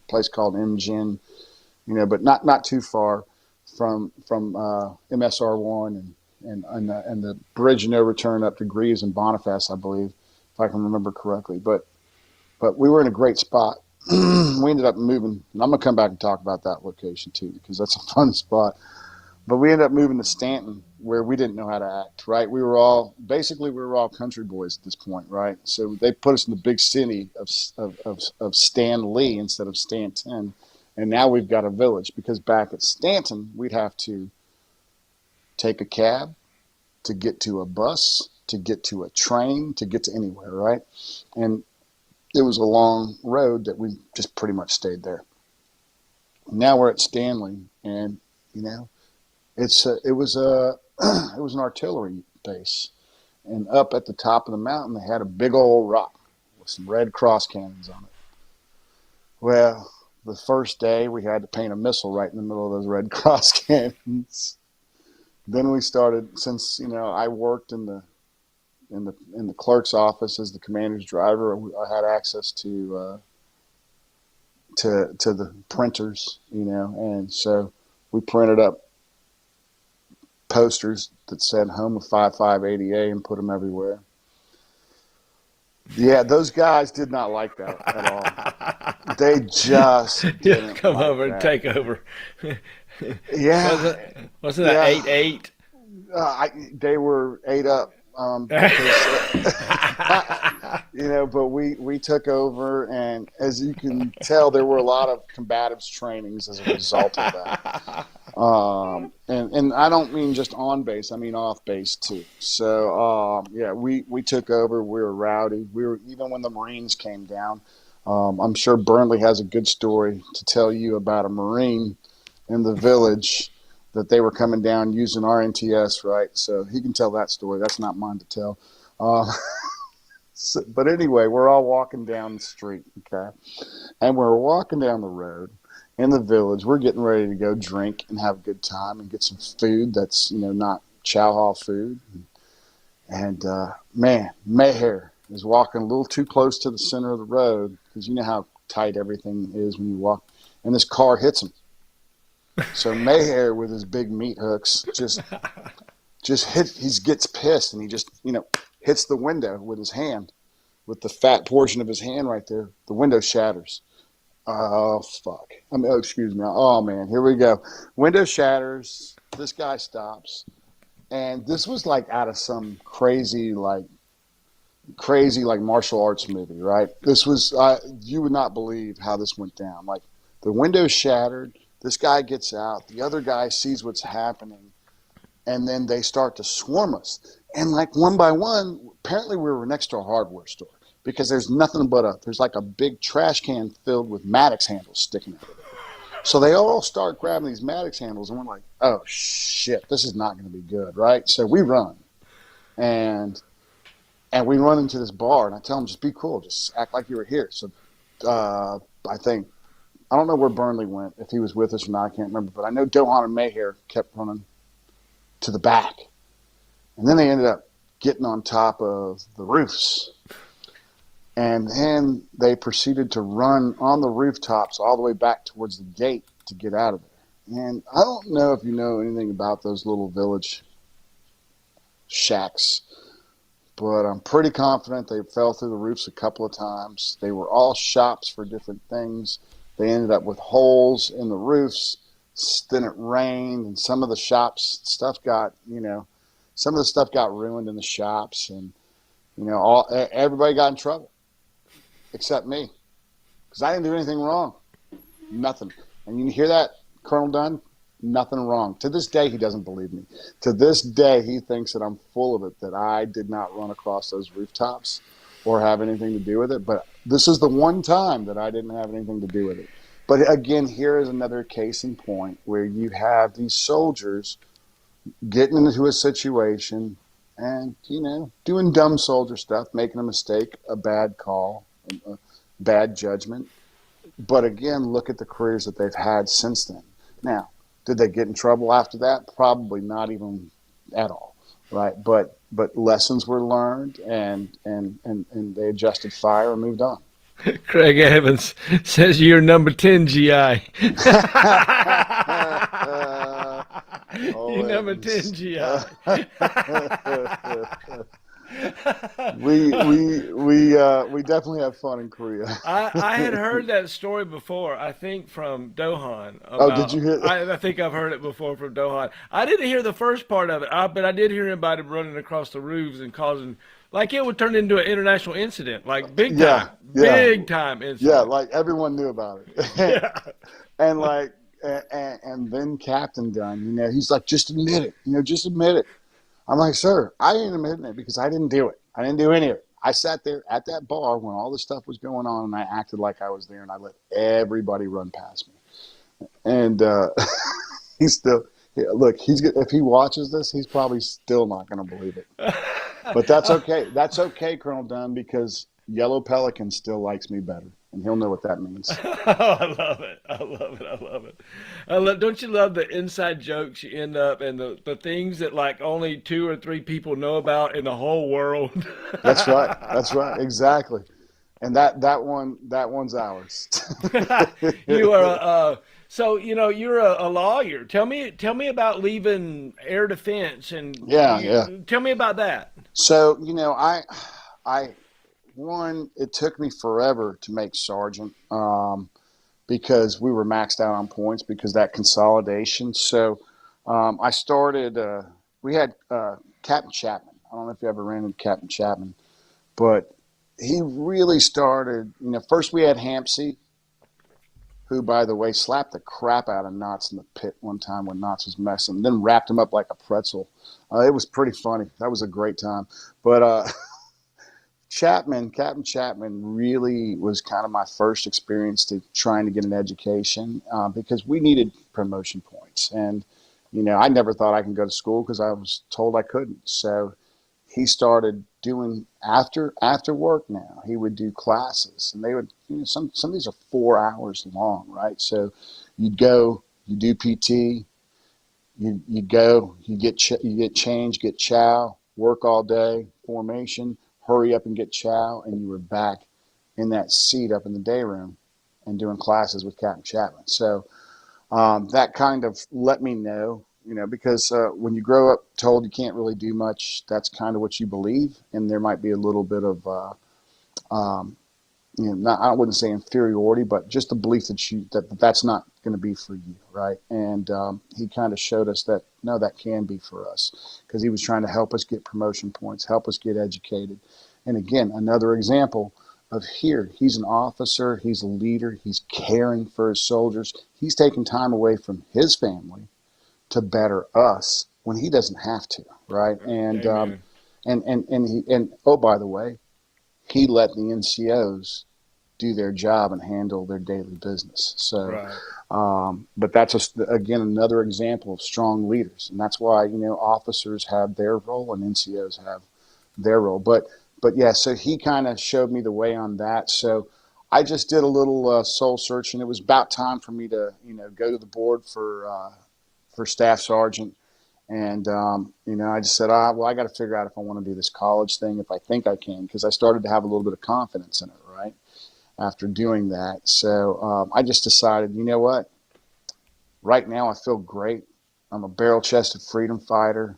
place called MGen, but not too far from MSR1 and the bridge no return up to Greaves and Boniface, I believe, if I can remember correctly. But we were in a great spot. We ended up moving, and I'm gonna come back and talk about that location too because that's a fun spot. But we ended up moving to Stanton, where we didn't know how to act, right? We were all country boys at this point, right? So they put us in the big city of Stanley instead of Stanton, and now we've got a village because back at Stanton we'd have to take a cab to get to a bus, to get to a train, to get to anywhere, right? And it was a long road that we just pretty much stayed there. Now we're at Stanley, and it was an artillery base, and up at the top of the mountain they had a big old rock with some Red Cross cannons on it. Well, the first day we had to paint a missile right in the middle of those Red Cross cannons. Then we started, since I worked in the clerk's office as the commander's driver. I had access to the printers, and so we printed up posters that said "Home of 5580A" and put them everywhere. Yeah, those guys did not like that at all. They just Just didn't come like over and that. take over. Yeah, Wasn't that yeah. 8-8? They were ate up because but we took over, and as you can tell, there were a lot of combatives trainings as a result of that. And I don't mean just on base; I mean off base too. So yeah, we took over. We were rowdy. We were, even when the Marines came down. I'm sure Burnley has a good story to tell you about a Marine in the village that they were coming down using RNTS, right? So he can tell that story. That's not mine to tell. But anyway, we're all walking down the street, okay? And we're walking down the road in the village. We're getting ready to go drink and have a good time and get some food that's, not chow hall food. And man, MAJR is walking a little too close to the center of the road because you know how tight everything is when you walk. And this car hits him. So MAJR with his big meat hooks just he gets pissed and he just, hits the window with his hand. with the fat portion of his hand right there, the window shatters. Oh, fuck. Oh, excuse me. Oh, man. Here we go. Window shatters. This guy stops. And this was like out of some crazy, like martial arts movie, right? This was, you would not believe how this went down. Like, the window's shattered. This guy gets out. The other guy sees what's happening. And then they start to swarm us. And like one by one, apparently we were next to a hardware store because there's nothing but there's like a big trash can filled with Maddox handles sticking out of it. So they all start grabbing these Maddox handles, and we're like, oh shit, this is not going to be good, right? So we run, and we run into this bar, and I tell them, just be cool, just act like you were here. So I don't know where Burnley went, if he was with us or not, I can't remember, but I know Dohan and MAJR kept running to the back. And then they ended up getting on top of the roofs. And then they proceeded to run on the rooftops all the way back towards the gate to get out of there. And I don't know if you know anything about those little village shacks, but I'm pretty confident they fell through the roofs a couple of times. They were all shops for different things. They ended up with holes in the roofs. Then it rained, and some of the shops stuff got, some of the stuff got ruined in the shops, and everybody got in trouble except me, because I didn't do anything wrong, nothing. And you hear that, Colonel Dunn? Nothing wrong. To this day, he doesn't believe me. To this day, he thinks that I'm full of it, that I did not run across those rooftops or have anything to do with it. But this is the one time that I didn't have anything to do with it. But again, here is another case in point where you have these soldiers getting into a situation and, doing dumb soldier stuff, making a mistake, a bad call, a bad judgment. But again, look at the careers that they've had since then. Now, did they get in trouble after that? Probably not even at all, right? But lessons were learned, and they adjusted fire and moved on. Craig Evans says you're number 10 GI. You number 10 GI. we definitely have fun in Korea. I had heard that story before, I think from Dohan. Oh, did you hear? I think I've heard it before from Dohan. I didn't hear the first part of it, but I did hear about him running across the roofs and causing, like it would turn into an international incident, like big time incident. Yeah, like everyone knew about it. Yeah. And like, and then Captain Dunn, he's like, just admit it, just admit it. I'm like, sir, I ain't admitting it because I didn't do it. I didn't do any of it. I sat there at that bar when all this stuff was going on, and I acted like I was there, and I let everybody run past me. And he's still, look, if he watches this, he's probably still not going to believe it. But that's okay. That's okay, Colonel Dunn, because Yellow Pelican still likes me better, and he'll know what that means. Oh, I love it. I love it. I love it. Don't you love the inside jokes you end up and the things that like only 2 or 3 people know about in the whole world? That's right. That's right. Exactly. And that one's ours. You are so you're a lawyer. Tell me about leaving air defense and tell me about that. So I it took me forever to make sergeant because we were maxed out on points because that consolidation. So I started. We had Captain Chapman. I don't know if you ever ran into Captain Chapman, but he really started. First we had Hampsey, who, by the way, slapped the crap out of Knots in the pit one time when Knots was messing, then wrapped him up like a pretzel. It was pretty funny. That was a great time. But Captain Chapman really was kind of my first experience to trying to get an education because we needed promotion points. And, I never thought I could go to school because I was told I couldn't. So he started doing after work now. He would do classes, and they would, some of these are 4 hours long, right? So you'd go, you do PT, you go, you get change, get chow, work all day, formation, hurry up and get chow, and you were back in that seat up in the day room and doing classes with Captain Chapman. So that kind of let me know, because when you grow up told you can't really do much, that's kind of what you believe, and there might be a little bit of I wouldn't say inferiority, but just the belief that's not going to be for you, right? And he kind of showed us that no, that can be for us, because he was trying to help us get promotion points, help us get educated. And again, another example of here, he's an officer, he's a leader, he's caring for his soldiers, he's taking time away from his family to better us when he doesn't have to, right? Amen. And oh, by the way, he let the NCOs do their job and handle their daily business. So, Right. but that's again another example of strong leaders, and that's why officers have their role and NCOs have their role. But yeah, so he kind of showed me the way on that. So I just did a little soul searching. It was about time for me to go to the board for staff sergeant. And, I just said, well, I got to figure out if I want to do this college thing, if I think I can, because I started to have a little bit of confidence in it, right, after doing that. So I just decided, you know what, right now I feel great. I'm a barrel-chested freedom fighter.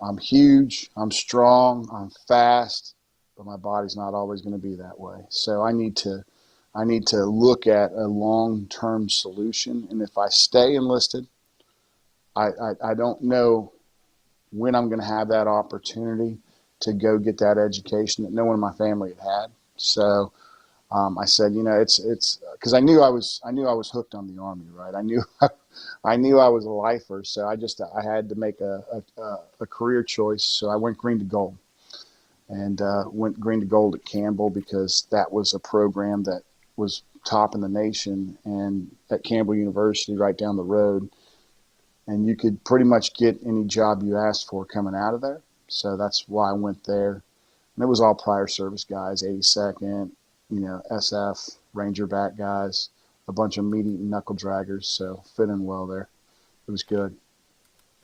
I'm huge, I'm strong, I'm fast, but my body's not always going to be that way. So I need to look at a long-term solution. And if I stay enlisted, I don't know when I'm going to have that opportunity to go get that education that no one in my family had had. So I said, it's because I knew I was hooked on the Army, right? I knew I was a lifer, so I had to make a career choice. So I went green to gold, and went green to gold at Campbell, because that was a program that was top in the nation, and at Campbell University right down the road. And you could pretty much get any job you asked for coming out of there. So that's why I went there. And it was all prior service guys, 82nd, SF, Ranger back guys, a bunch of meat-eating knuckle draggers. So fit in well there. It was good.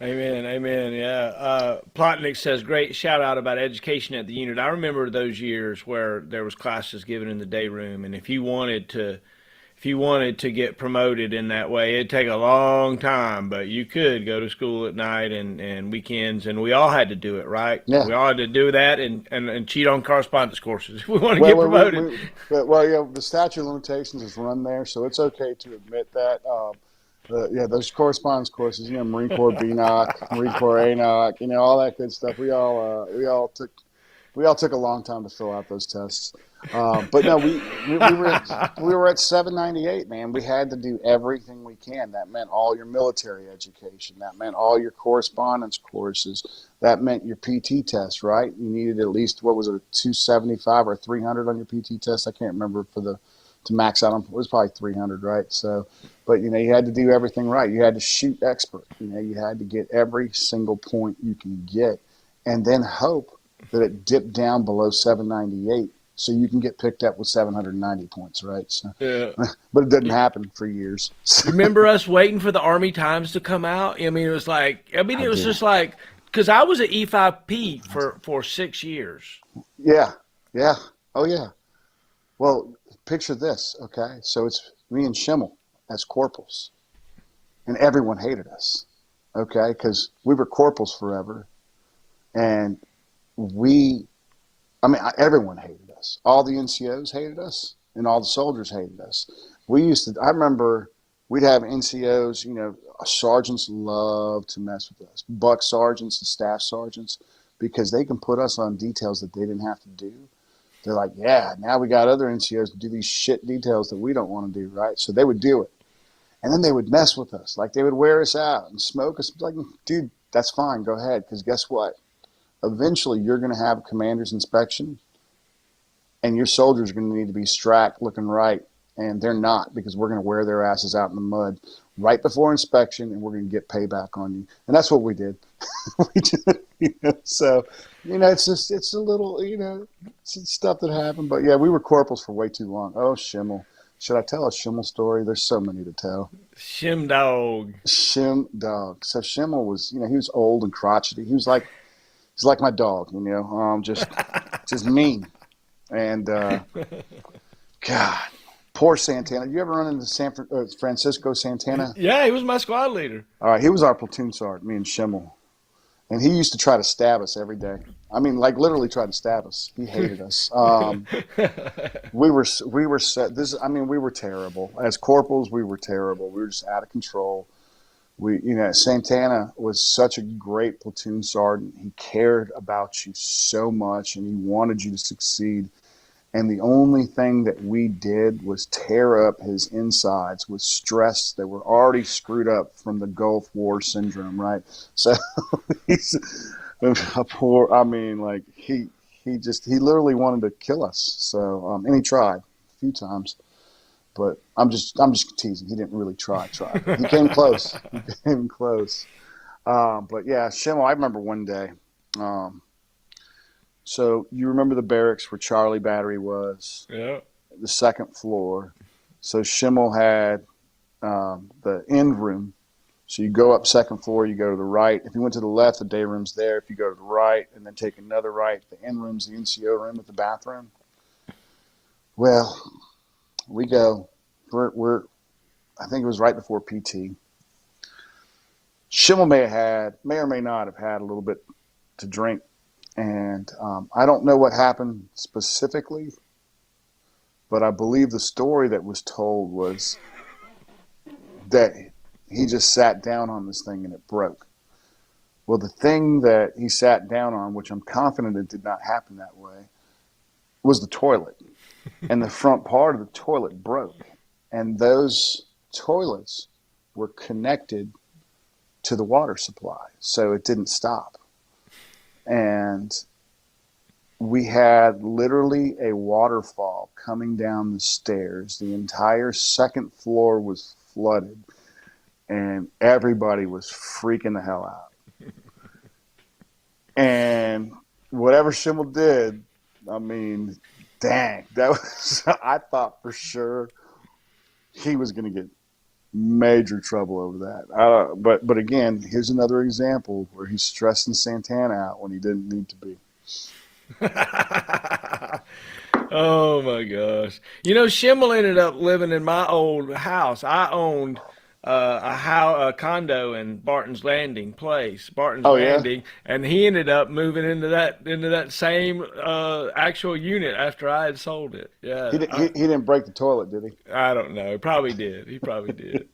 Amen. Amen. Yeah. Plotnik says, great shout out about education at the unit. I remember those years where there was classes given in the day room, and if you wanted to get promoted in that way, it'd take a long time, but you could go to school at night and weekends, and we all had to do it, right? Yeah. We all had to do that and cheat on correspondence courses if we want to Well, get promoted. the statute of limitations is run there, so it's okay to admit that. Those correspondence courses, Marine Corps BNOC, Marine Corps ANOC, all that good stuff. We all took a long time to fill out those tests. But no, we were at 798, man. We had to do everything we can. That meant all your military education. That meant all your correspondence courses. That meant your PT test, right? You needed at least, what was it, 275 or 300 on your PT test? I can't remember to max out on. It was probably 300, right? So, but you had to do everything right. You had to shoot expert. You had to get every single point you can get, and then hope that it dipped down below 798 so you can get picked up with 790 points, right? So, Yeah. but it didn't happen for years. You remember us waiting for the Army Times to come out? I mean, it was like, I it was do. just like, because I was at E5P for 6 years. Yeah, yeah, oh yeah. Well, picture this, okay? So it's me and Schimmel as corporals, and everyone hated us, okay? Because we were corporals forever, and everyone hated us. All the NCOs hated us, and all the soldiers hated us. I remember we'd have NCOs, sergeants love to mess with us, buck sergeants and staff sergeants, because they can put us on details that they didn't have to do. They're like, yeah, now we got other NCOs to do these shit details that we don't want to do, right? So they would do it. And then they would mess with us. Like, they would wear us out and smoke us. Like, dude, that's fine. Go ahead. Because guess what? Eventually, you're going to have a commander's inspection, and your soldiers are going to need to be strapped, looking right. And they're not, because we're going to wear their asses out in the mud right before inspection, and we're going to get payback on you. And that's what we did. So, it's a little, it's stuff that happened. But yeah, we were corporals for way too long. Oh, Schimmel. Should I tell a Schimmel story? There's so many to tell. Shim dog. Shim dog. So Schimmel was, he was old and crotchety. He's like my dog, just mean. And God, poor Santana. You ever run into Francisco Santana? Yeah, he was my squad leader. All right, he was our platoon sergeant, me and Schimmel. and he used to try to stab us every day. I mean, like literally tried to stab us. He hated us. We were set. This, I mean, we were terrible as corporals. We were terrible. We were just out of control. Santana was such a great platoon sergeant. He cared about you so much, and he wanted you to succeed. And the only thing that we did was tear up his insides with stress that were already screwed up from the Gulf War syndrome, right? So he's a poor. I mean, like he literally wanted to kill us. So and he tried a few times, but I'm just teasing. He didn't really try, but he came close. He came close. But yeah, Schimmel. I remember one day. So you remember the barracks where Charlie Battery was? Yeah. The second floor. So Schimmel had the end room. So you go up second floor, you go to the right. If you went to the left, the day room's there. If you go to the right and then take another right, the end room's the NCO room with the bathroom. Well, we go. We're I think it was right before PT. Schimmel may or may not have had a little bit to drink. And I don't know what happened specifically, but I believe the story that was told was that he just sat down on this thing and it broke. Well, the thing that he sat down on, which I'm confident it did not happen that way, was the toilet. And the front part of the toilet broke. And those toilets were connected to the water supply, so it didn't stop. And we had literally a waterfall coming down the stairs. The entire second floor was flooded, and everybody was freaking the hell out. And whatever Schimmel did, I mean, dang, that was, I thought for sure he was going to get major trouble over that. But again, here's another example where he's stressing Santana out when he didn't need to be. Oh my gosh! Schimmel ended up living in my old house. I owned a condo in Barton's Oh yeah, Landing, and he ended up moving into that same actual unit after I had sold it. he Yeah, didn't. He didn't break the toilet, did I don't know. Probably did. He probably did.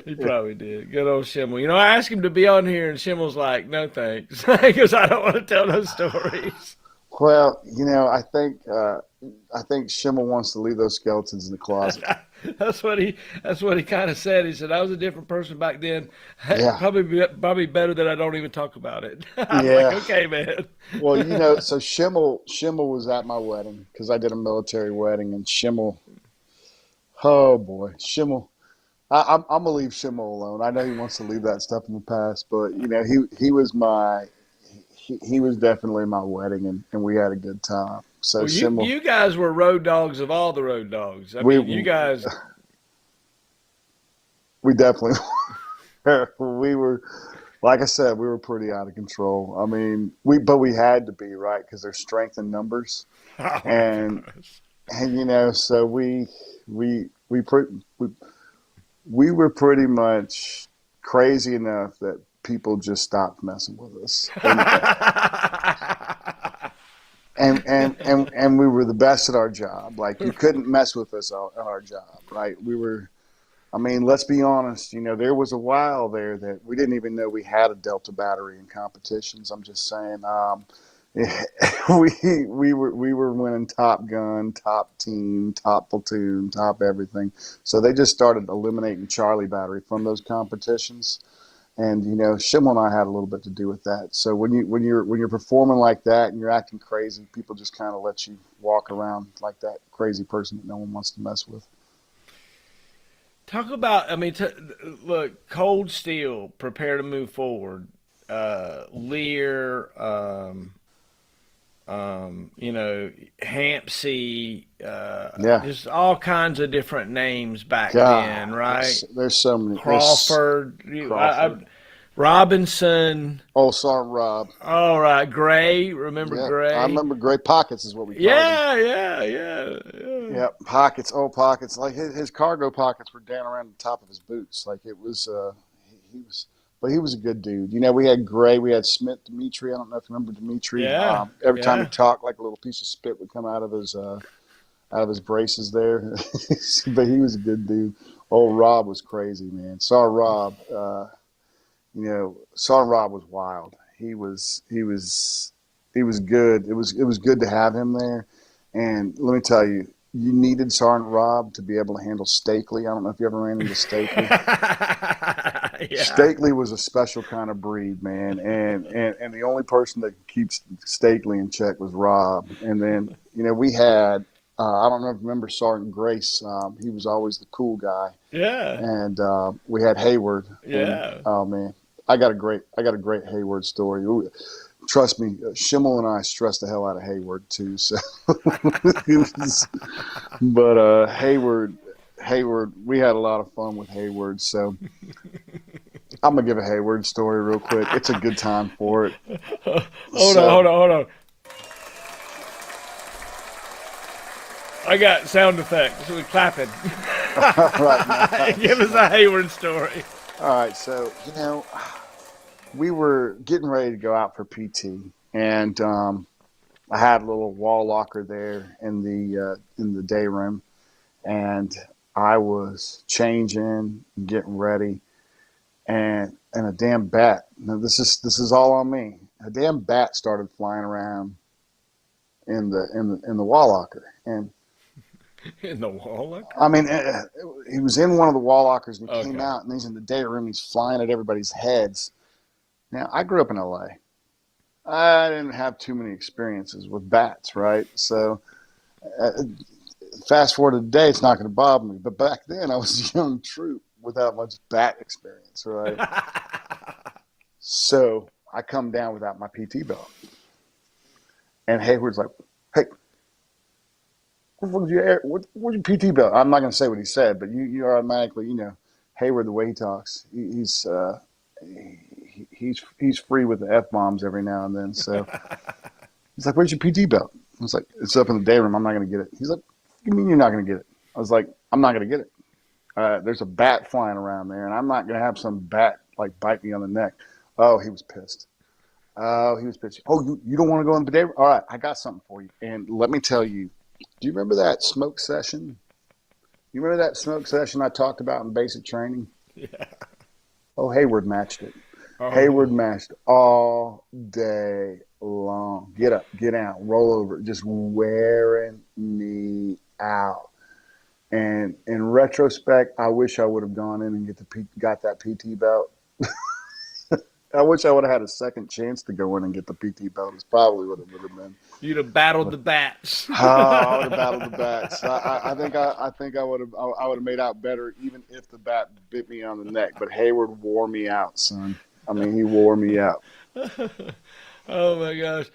He probably did. Good old Schimmel. I asked him to be on here, and Schimmel's like, "No thanks," because I don't want to tell those stories. Well, I think Schimmel wants to leave those skeletons in the closet. That's what he. That's what he kind of said. He said I was a different person back then. Yeah, Probably better that I don't even talk about it. I was like, yeah. okay, man. Well, so Schimmel was at my wedding because I did a military wedding, and Schimmel, oh boy, Schimmel. I'm gonna leave Schimmel alone. I know he wants to leave that stuff in the past, but he was definitely my wedding, and we had a good time. So Well, you Schimmel, you guys were road dogs of all the road dogs. I we mean, you guys. we definitely we were, like I said, we were pretty out of control. I mean, we had to be, right, because there's strength in numbers, Oh my and gosh. so we pre- we were pretty much crazy enough that people just stopped messing with us, and we were the best at our job. Like you couldn't mess with us at our job, right? We were. I mean, let's be honest. There was a while there that we didn't even know we had a Delta battery in competitions. I'm just saying. We were winning top gun, top team, top platoon, top everything. So they just started eliminating Charlie battery from those competitions. And Schimmel and I had a little bit to do with that. So when you're performing like that and you're acting crazy, people just kind of let you walk around like that crazy person that no one wants to mess with. Talk about. I mean, look, Cold Steel, prepare to move forward. Lear. Hampsey, Yeah, just all kinds of different names back God, then, right? there's so many. There's Crawford, Crawford, Robinson. Old Sergeant Rob. All right, Gray. Remember Yeah, I Gray? remember Great Pockets is what we called him. Yeah, yeah, yeah, yeah. Yeah, pockets, old pockets. Like his cargo pockets were down around the top of his boots. Like it was, he was but he was a good dude. We had Gray, we had Smith, Dimitri. I don't know if you remember Dimitri. Yeah, Every time he yeah. talked, like a little piece of spit would come out of his braces there. But he was a good dude. Old Rob was crazy, man. Saw Rob. Saw Rob was wild. He was good. It was good to have him there. And let me tell you, you needed Sergeant Rob to be able to handle Stakely. I don't know if you ever ran into Stakely. Yeah. Stakely was a special kind of breed, man, and the only person that could keep Stakely in check was Rob. And then we had I don't know if you remember Sergeant Grace. He was always the cool guy, Yeah. and we had Hayward. And Yeah. oh man, I got a great Hayward story. Trust me, Schimmel and I stressed the hell out of Hayward too. So, but Hayward, we had a lot of fun with Hayward. So I'm gonna give a Hayward story real quick. It's a good time for it. Hold on, hold So, on, hold on. I got sound effects. So we clapping. right, Give us a Hayward story. all right. So we were getting ready to go out for PT, and I had a little wall locker there in the day room, and I was changing, getting ready, and a damn bat. Now this is all on me. A damn bat started flying around in the wall locker, and In the wall locker? I mean, he was in one of the wall lockers, and he came Okay. out, and he's in the day room. He's flying at everybody's heads. Now, I grew up in LA. I didn't have too many experiences with bats, right? So, uh, fast forward to today, it's not going to bother me. But back then, I was a young troop without much bat experience, right? So, I come down without my PT belt. And Hayward's like, hey, where's your PT belt? I'm not going to say what he said, but you automatically, Hayward, the way he talks, he's free with the F bombs every now and then. So he's like, "Where's your PT belt?" I was like, "It's up in the day room. I'm not going to get it." He's like, "What do you mean you're not going to get it?" I was like, "I'm not going to get it. There's a bat flying around there, and I'm not going to have some bat like bite me on the neck." Oh, he was pissed. Oh, he was pissed. Oh, you don't want to go in the day room? All right, I got something for you. And let me tell you, do you remember that smoke session? You remember that smoke session I talked about in basic training? Yeah. Oh, Hayward matched it. Hayward Oh. mashed all day long. Get up, get out, roll over, just wearing me out. And in retrospect, I wish I would have gone in and got that PT belt. I wish I would have had a second chance to go in and get the PT belt. It's probably what it would have been. You'd have battled But the bats. I would have battled the bats. I think I would have made out better even if the bat bit me on the neck. But Hayward wore me out, son. I mean, he wore me out. Oh my gosh.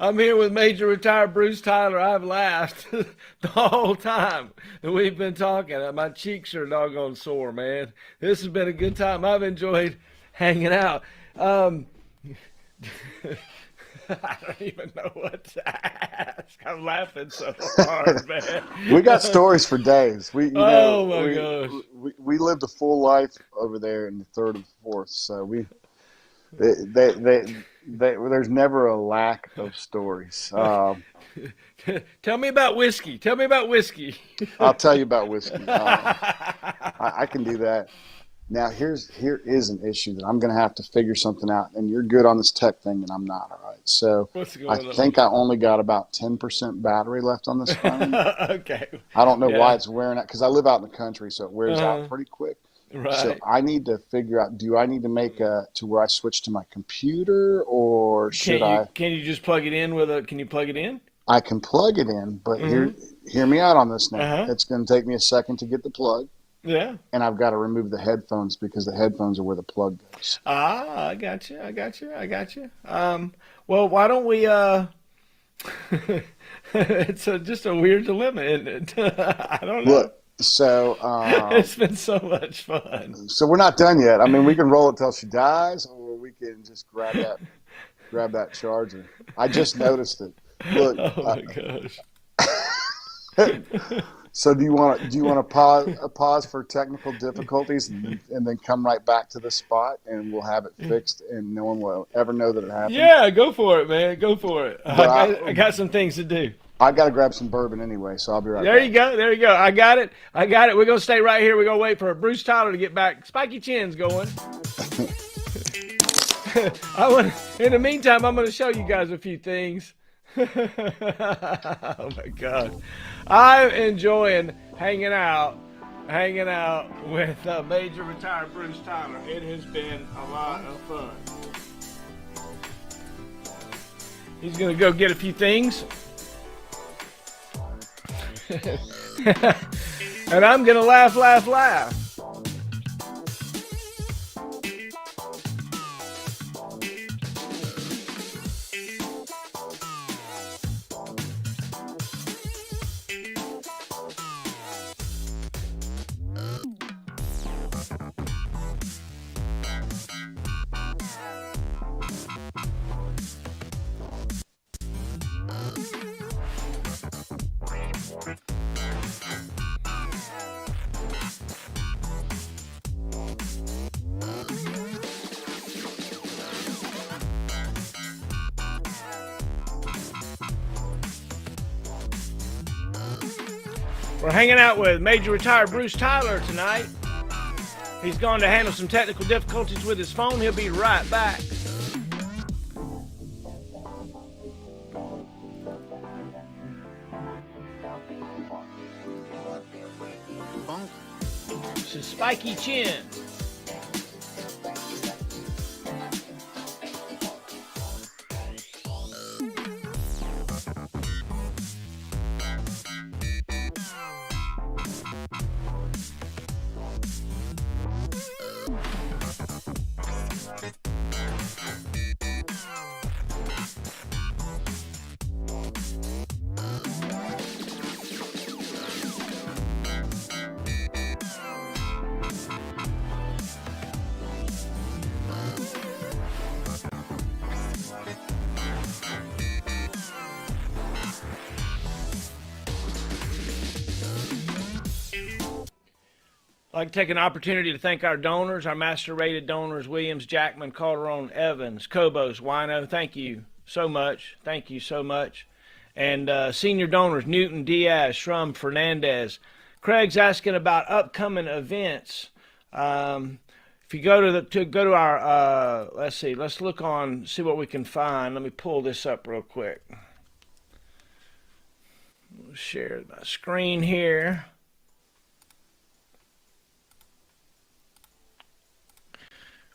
I'm here with Major Retired Bruce Tyler. I've laughed the whole time that we've been talking. My cheeks are doggone sore, man. This has been a good time. I've enjoyed hanging out. Um, I don't even know what to ask. I'm laughing so hard, man. We got stories for days. We, you know, Oh my we gosh. we lived a full life over there in the third and fourth. So there's never a lack of stories. Tell me about whiskey. Tell me about whiskey. I'll tell you about whiskey. I can do that. Now here is an issue that I'm going to have to figure something out. And you're good on this tech thing, and I'm not. All right. So What's I going on? think I only got about 10% battery left on this phone. Okay. I don't know why Yeah. it's wearing out because I live out in the country, so it wears out Uh, pretty quick. So right. I need to figure out, do I need to make to where I switch to my computer, or should Can you just plug it in with a can you plug it in? I can plug it in, but Mm-hmm. hear me out on this now. Uh-huh. It's going to take me a second to get the plug, Yeah. and I've got to remove the headphones because the headphones are where the plug goes. Ah, I got you. I got you. I got you. Well, why don't we it's just a weird dilemma, isn't it? I don't know. Look, so It's been so much fun. we're not done yet. I mean, we can roll it till she dies, or we can just grab that charger. I just noticed it. Look, Oh my gosh. So do you want to pause for technical difficulties and then come right back to the spot and we'll have it fixed and no one will ever know that it happened. Yeah, go for it, man. Go for it. But I got some things to do. I got to grab some bourbon anyway, so I'll be right There back. you go. There you go. I got it. I got it. We're going to stay right here. We're going to wait for Bruce Tyler to get back. Spiky Chin's going. In the meantime, I'm going to show you guys a few things. Oh, my God. I'm enjoying hanging out with Major Retired Bruce Tyler. It has been a lot of fun. He's going to go get a few things. And I'm gonna laugh. We're hanging out with Major Retired Bruce Tyler tonight. He's going to handle some technical difficulties with his phone. He'll be right back. This is Spiky Chin. I'd like to take an opportunity to thank our donors, our master-rated donors, Williams, Jackman, Calderon, Evans, Cobos, Wino. Thank you so much. Thank you so much. And senior donors, Newton, Diaz, Shrum, Fernandez. Craig's asking about upcoming events. If you go to our, let's see, let's see what we can find. Let me pull this up real quick. I'll share my screen here.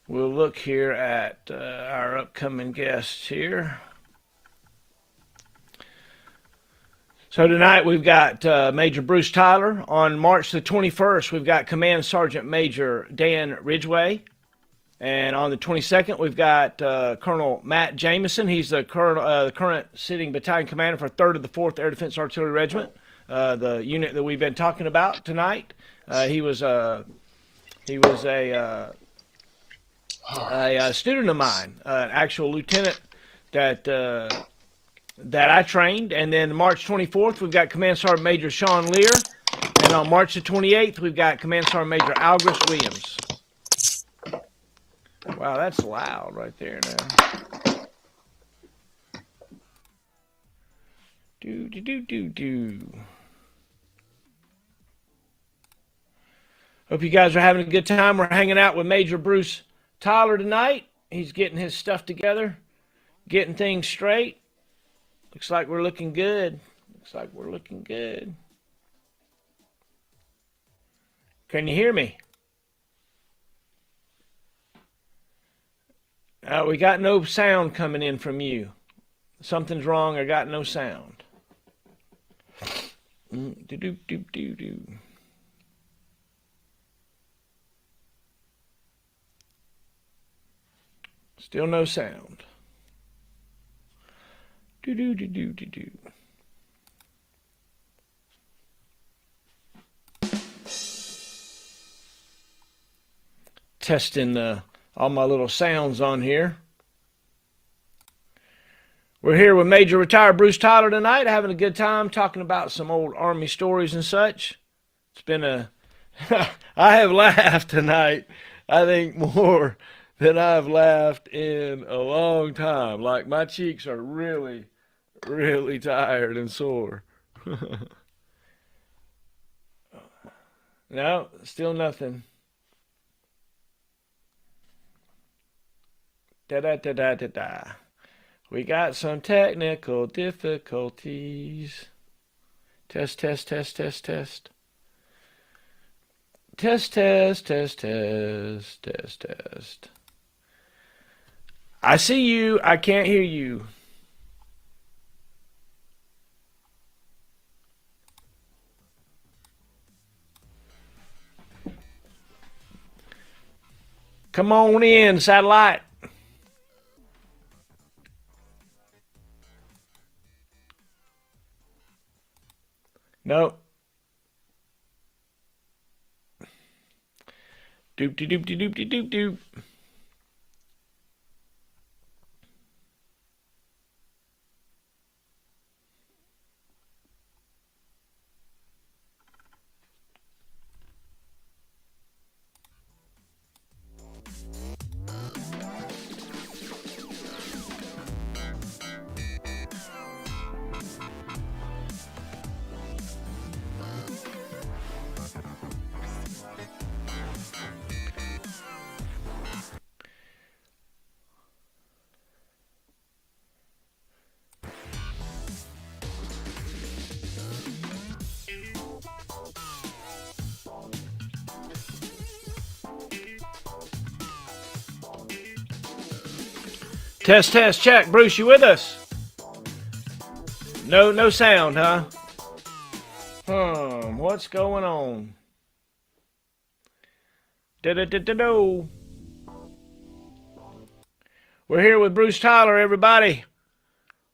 We'll look here at our upcoming guests here. So tonight we've got Major Bruce Tyler. On March the 21st, we've got Command Sergeant Major Dan Ridgway. And on the 22nd, we've got Colonel Matt Jameson. He's the current sitting battalion commander for 3rd of the 4th Air Defense Artillery Regiment, the unit that we've been talking about tonight. He was a student of mine, an actual lieutenant that I trained. And then March 24th, we've got Command Sergeant Major Sean Lear. And on March the 28th, we've got Command Sergeant Major Algris Williams. Wow, that's loud right there now. Do. Hope you guys are having a good time. We're hanging out with Major Bruce Tyler tonight. He's getting his stuff together, getting things straight. Looks like we're looking good. Can you hear me? We got no sound coming in from you. Something's wrong. I got no sound. Do. Still no sound. Do. Testing all my little sounds on here. We're here with Major Retired Bruce Tyler tonight, having a good time talking about some old Army stories and such. It's been a... I have laughed tonight, I think, more than I've laughed in a long time. Like, my cheeks are really, really tired and sore. No, still nothing. Da-da-da-da-da-da. We got some technical difficulties. Test, test, test, test, test. Test, test, test, test, test, test. I see you. I can't hear you. Come on in, satellite. Nope. Doop de doop de doop de doop doop. Test, test, check. Bruce, you with us? No sound, huh? What's going on? Da-da-da-da-do. We're here with Bruce Tyler, everybody.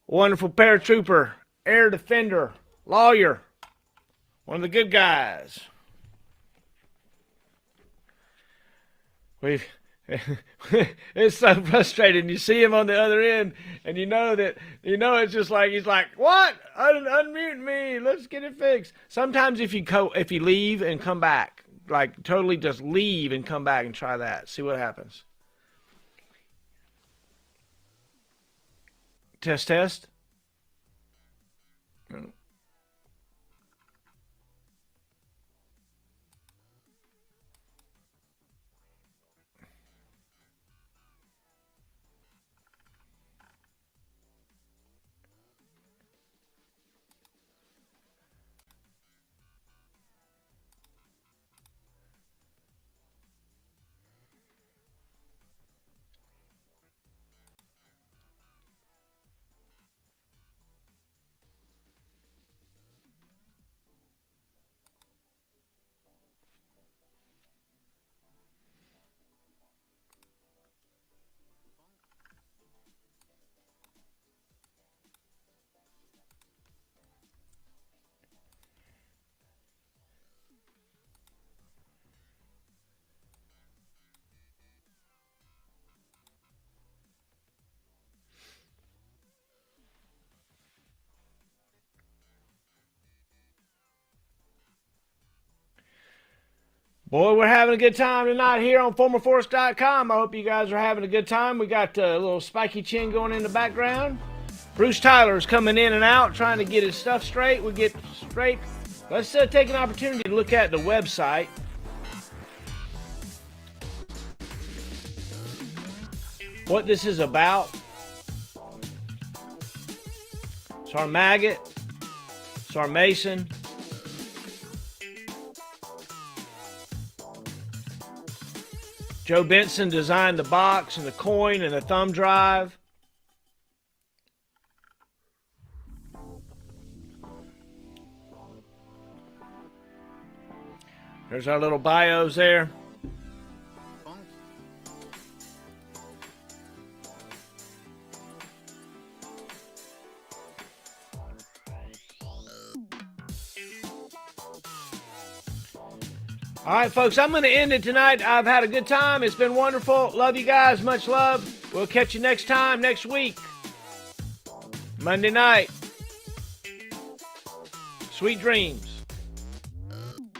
Wonderful paratrooper, air defender, lawyer. One of the good guys. It's so frustrating. You see him on the other end, and you know it's just like he's like, "What? Unmute me. Let's get it fixed." Sometimes if you leave and come back, like totally just leave and come back and try that, see what happens. Test, test. Boy, we're having a good time tonight here on formerforce.com. I hope you guys are having a good time. We got a little spiky chin going in the background. Bruce Tyler's coming in and out, trying to get his stuff straight. We get straight. Let's take an opportunity to look at the website. What this is about. It's our maggot. It's our mason. Joe Benson designed the box and the coin and the thumb drive. There's our little bios there. All right, folks, I'm going to end it tonight. I've had a good time. It's been wonderful. Love you guys. Much love. We'll catch you next time, next week. Monday night. Sweet dreams.